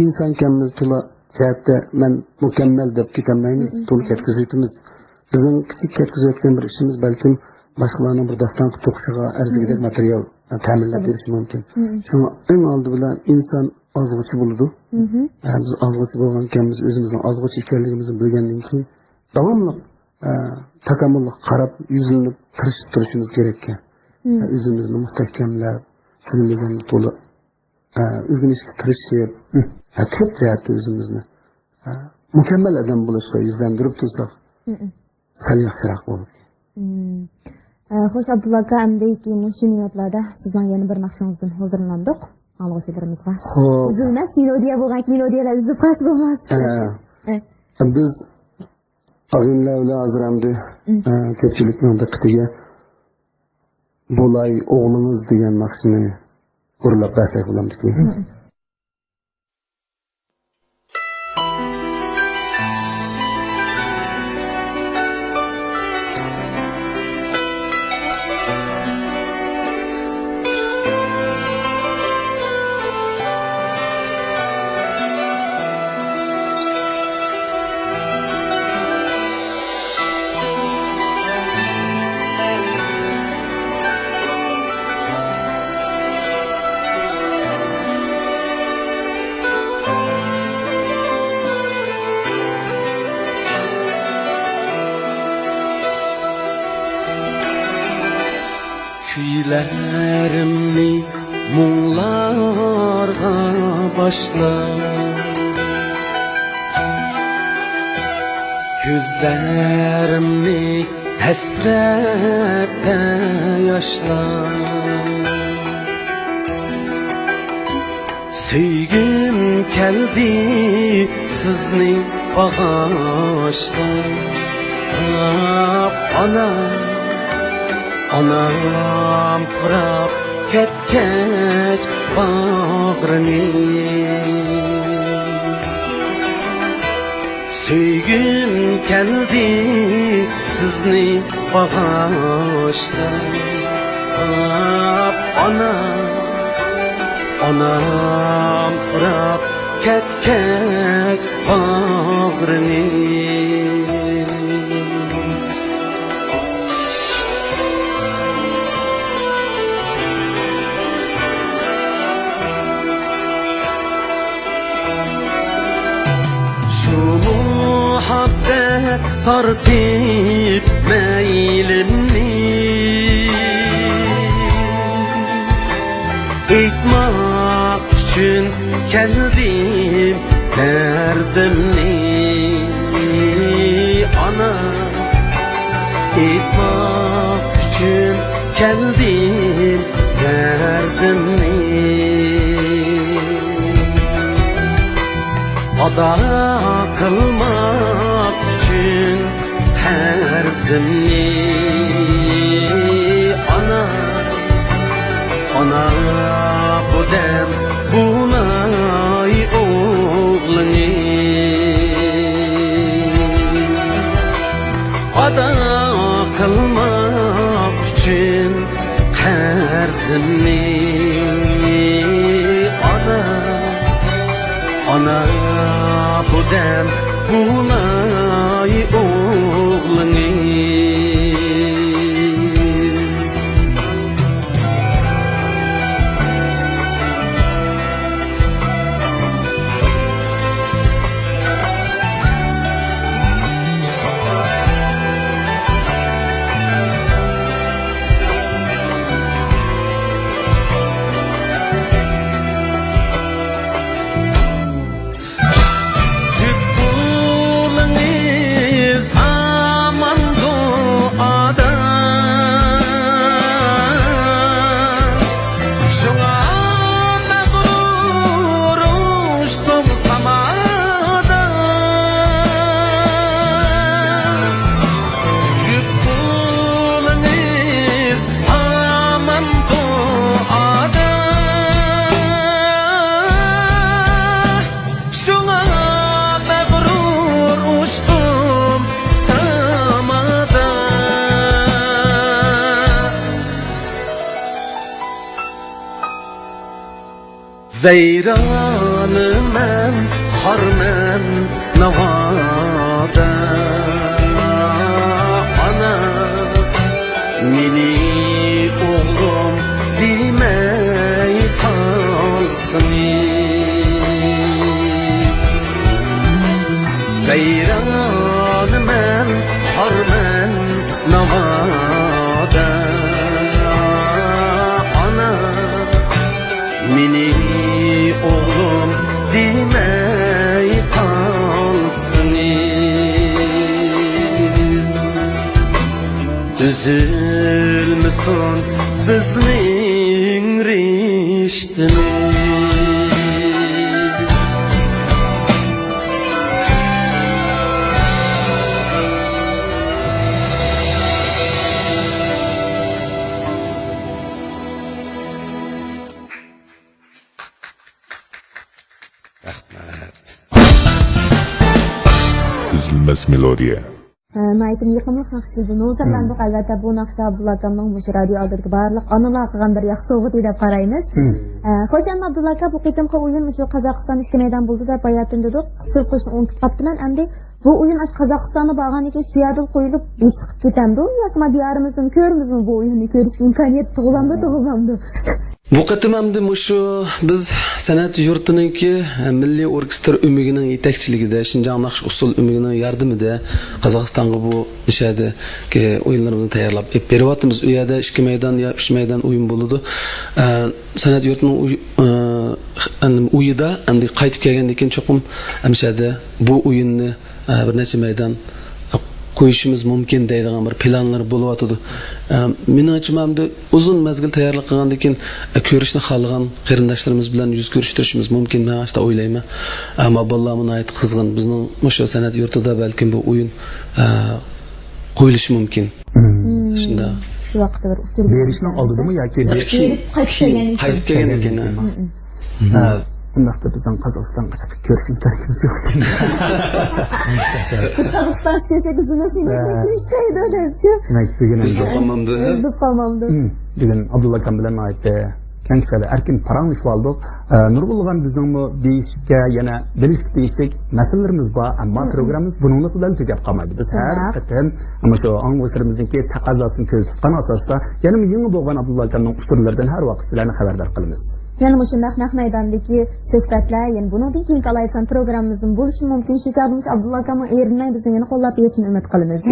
inson ekanmiz, to'la jihatda men mukammal deb ketilmaymiz, to'la ketkizayotimiz. Bizning kichik ketkizayotgan bir ishimiz balkim boshqalarning bir daston qilib to'qishiga arzigidek material ta'minlab berish mumkin. Shuni eng oldi bilan inson ozg'uchi bo'ladi. Biz ozg'uchi bo'lgan ekanmiz, o'zimizning ozg'uchi ekanligimizni bilgandan keyin davomli takomilga qarab yuzilinib tirishib turishimiz kerak ekan. O'zimizni mustahkamlab, tilimizni to'la o'rganishga tirishib, ko'p jihatda o'zimizni mukammal odam bo'lishga yuzlantirib tursak, sal yaxshiroq bo'ladi. Xo'sh, Abdulla aka, amdiki shu minutlarda sizning yana bir naqshingizdan hozirlandik. Anglovchilarimizga. Uzilmas melodiya bo'lgan, melodiyalar uzib qolsa bo'lmas. Biz og'inlar bilan hozir hamda ko'pchilikning diqqatiga bo'lay o'g'limiz degan naqshni urlab bersak bo'ladiki. Kuylarimni muңlarga başla Gözlerimni hasrette yaşla Söygüm keldi sizni bağışla Anam pırap ketkeç bağrınız Söygüm keldi sizni bağışla Anam pırap ketkeç bağrınız Şu muhabbet tartip meylimni Etmak için keldim derdimni Ana Etmak için keldim derdimni Ada kılmak için terzimni Ana bu dem bunay oğlunuz Ada kılmak için terzimni Ana bu dem bunay oğlunuz Zeyranı men, harmen, navada Ana, mini oğlum demey kalsın Zeyranı men, harmen, navada Ana, mini oğlum demey kalsınız Üzülmüsün bizning rishtimiz Üzülmez melodiya. Maytım yıkımlıq naqşıydı. Nozirlandık albatta bu naqşa Abdulla akamның bu radyo aldırgı barlıq anılar qılğan bir yaxşı soğutu dep qaraymiz. Xo'shan Abdulla aka bu qitimqi o'yin shu Qozog'iston ishki maydon bo'ldi deb aytdim dedik. Qistir qo'shni unutib qaptiman. Endi bu o'yin ash Qozog'istonni borgan ekan shu yerda qo'yilib besiqib ketamdi. Yoki diyorimizdan ko'rimizmi bu o'yinni ko'rishga imkoniyat tug'ilamdi. Bu qatimamda mushu biz san'at yurtiniki milliy orkestr umigining yetakchiligida Shinjang naqsh usul umigining yordamida Qozog'istonga bu nishadagi o'yinlarimizni tayyorlab beryapmiz. U yerda 2 maydon yo 3 maydon o'yin bo'ladi. San'at yurtining uyida endi qaytib kelgandan keyin cho'qim amshada bu o'yinni bir necha maydon qo'yishimiz mumkin deydigan bir planlar bo'lyotdi. Mening achimamda uzun mazgil tayyorlik qilgandan keyin ko'rishni xohlagan qarindoshlarimiz bilan yuz ko'rishtirishimiz mumkin men hasta o'ylayman. Ammo bollarning ayt qizg'in bizning o'sha san'at yurtida balkim bu o'yin qo'yilishi mumkin. Shunda shu vaqtda bir uchur berishning oldidami yoki qaytib kelgandan keyin undaqda bizdan Qozog'istonga chiqib ko'rish imkonimiz yo'q. Biz Qozog'istonga kelsak o'zimiz kim ishlaydi debchi. Biz qolmamdi. Bugun Abdulla akam bilan aytdi. Kengshali erkin paranglashib oldik. Nurgulg'an bizning deyishga yana bilishga tegishlik masalalarimiz bor, ammo programmamiz buningni bilan tugab qolmaydi. Biz har qatam ama shu ang'o'sirimizniki taqozosini ko'z tutgan asosda yana yangi bo'lgan Abdulla akamning usullardan har vaqt sizlarni xabardor qilamiz. Yani shundaq naq maydondagi suhbatlar, yani bundan keyin qalaysan programmamizning bo'lishi mumkin. Shu tabiiy Abdulla akamning erinmay bizni yana qo'llab berishini umid qilamiz.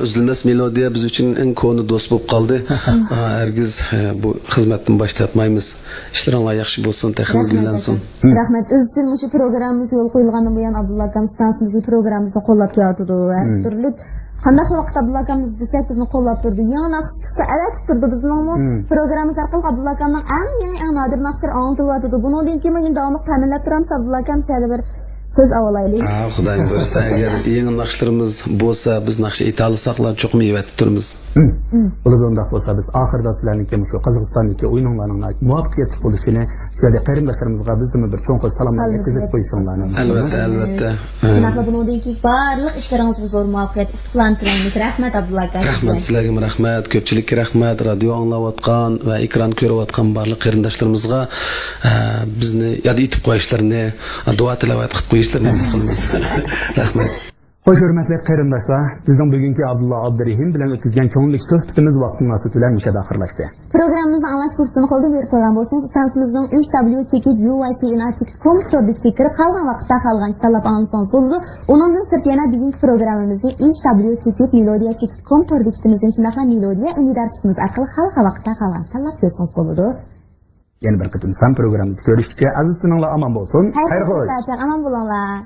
Uzilmas melodiya biz uchun eng ko'ni do'st bo'lib qoldi. Hargiz bu xizmatni boshlatmaymiz. Ishlaringiz yaxshi bo'lsin, texniklansin. Rahmat. Izchil shu programmamiz yo'l qo'yilganidan buyon Abdulla akam stansiyamizning programmamizni qo'llab keladi. Har turli qanday vaqtda Abdulla akamiz desak bizni qo'llab turdi. Yangi naqsh chiqsa alatib turdi bizning programmamiz orqali Abdulla akamning eng nodir naqshlar anglatilyotdi. Bundan keyin davomli ta'minlab turamiz. Abdulla akam shada bir so'z avalaylik. Xudoyim ko'rsa, agar yangi naqshlarimiz bo'lsa, biz naqsh aytaliqlar cho'qim yevatib turamiz. Bo'lib undaq bo'lsa biz oxirida sizlarniki shu Qozog'istondagi o'yinlarning muvaffaqiyatli bo'lishini shunday qarindoshlarimizga bizning bir cho'nqur salomlar yetkazib qo'yishinglarni. Albatta. Shunaqa bundan keyin barliq ishlaringizga zo'r muvaffaqiyat uftixlan tilaymiz. Rahmat Abdulla aka. Rahmat sizlarga rahmat, ko'pchilikka rahmat. Radio anglayotgan va ekran ko'rayotgan barliq qarindoshlarimizga bizni yod etib qo'yishlarini, duo tilovat qilib qo'yishlarini umid qilamiz. Rahmat. Xo'sh, hurmatli qarindoshlar, bizning bugungi Abdulla Abdurahim bilan o'tkazgan ko'ngillik suhbatimiz vaqti munosabati bilan mushada oxirlashdi. Programmamizni anglash kursini qo'lda berib qo'ygan bo'lsangiz, stansimizning www.uycnarchik.com bekitga kirib qolgan vaqtda qolgan talab olsangiz bo'ladi. Undan sirt yana bugungi programmamizni www.melodiya.com bekitimizdan shunaqa melodiya unidarsimiz orqali xalq vaqtda qolgan talab ko'rsangiz bo'ladi. Yana bir qatim sam programmamizni ko'rishgacha aziz tininglar omon bo'lsin. Xayr xo'sh. Aman bo'linglar.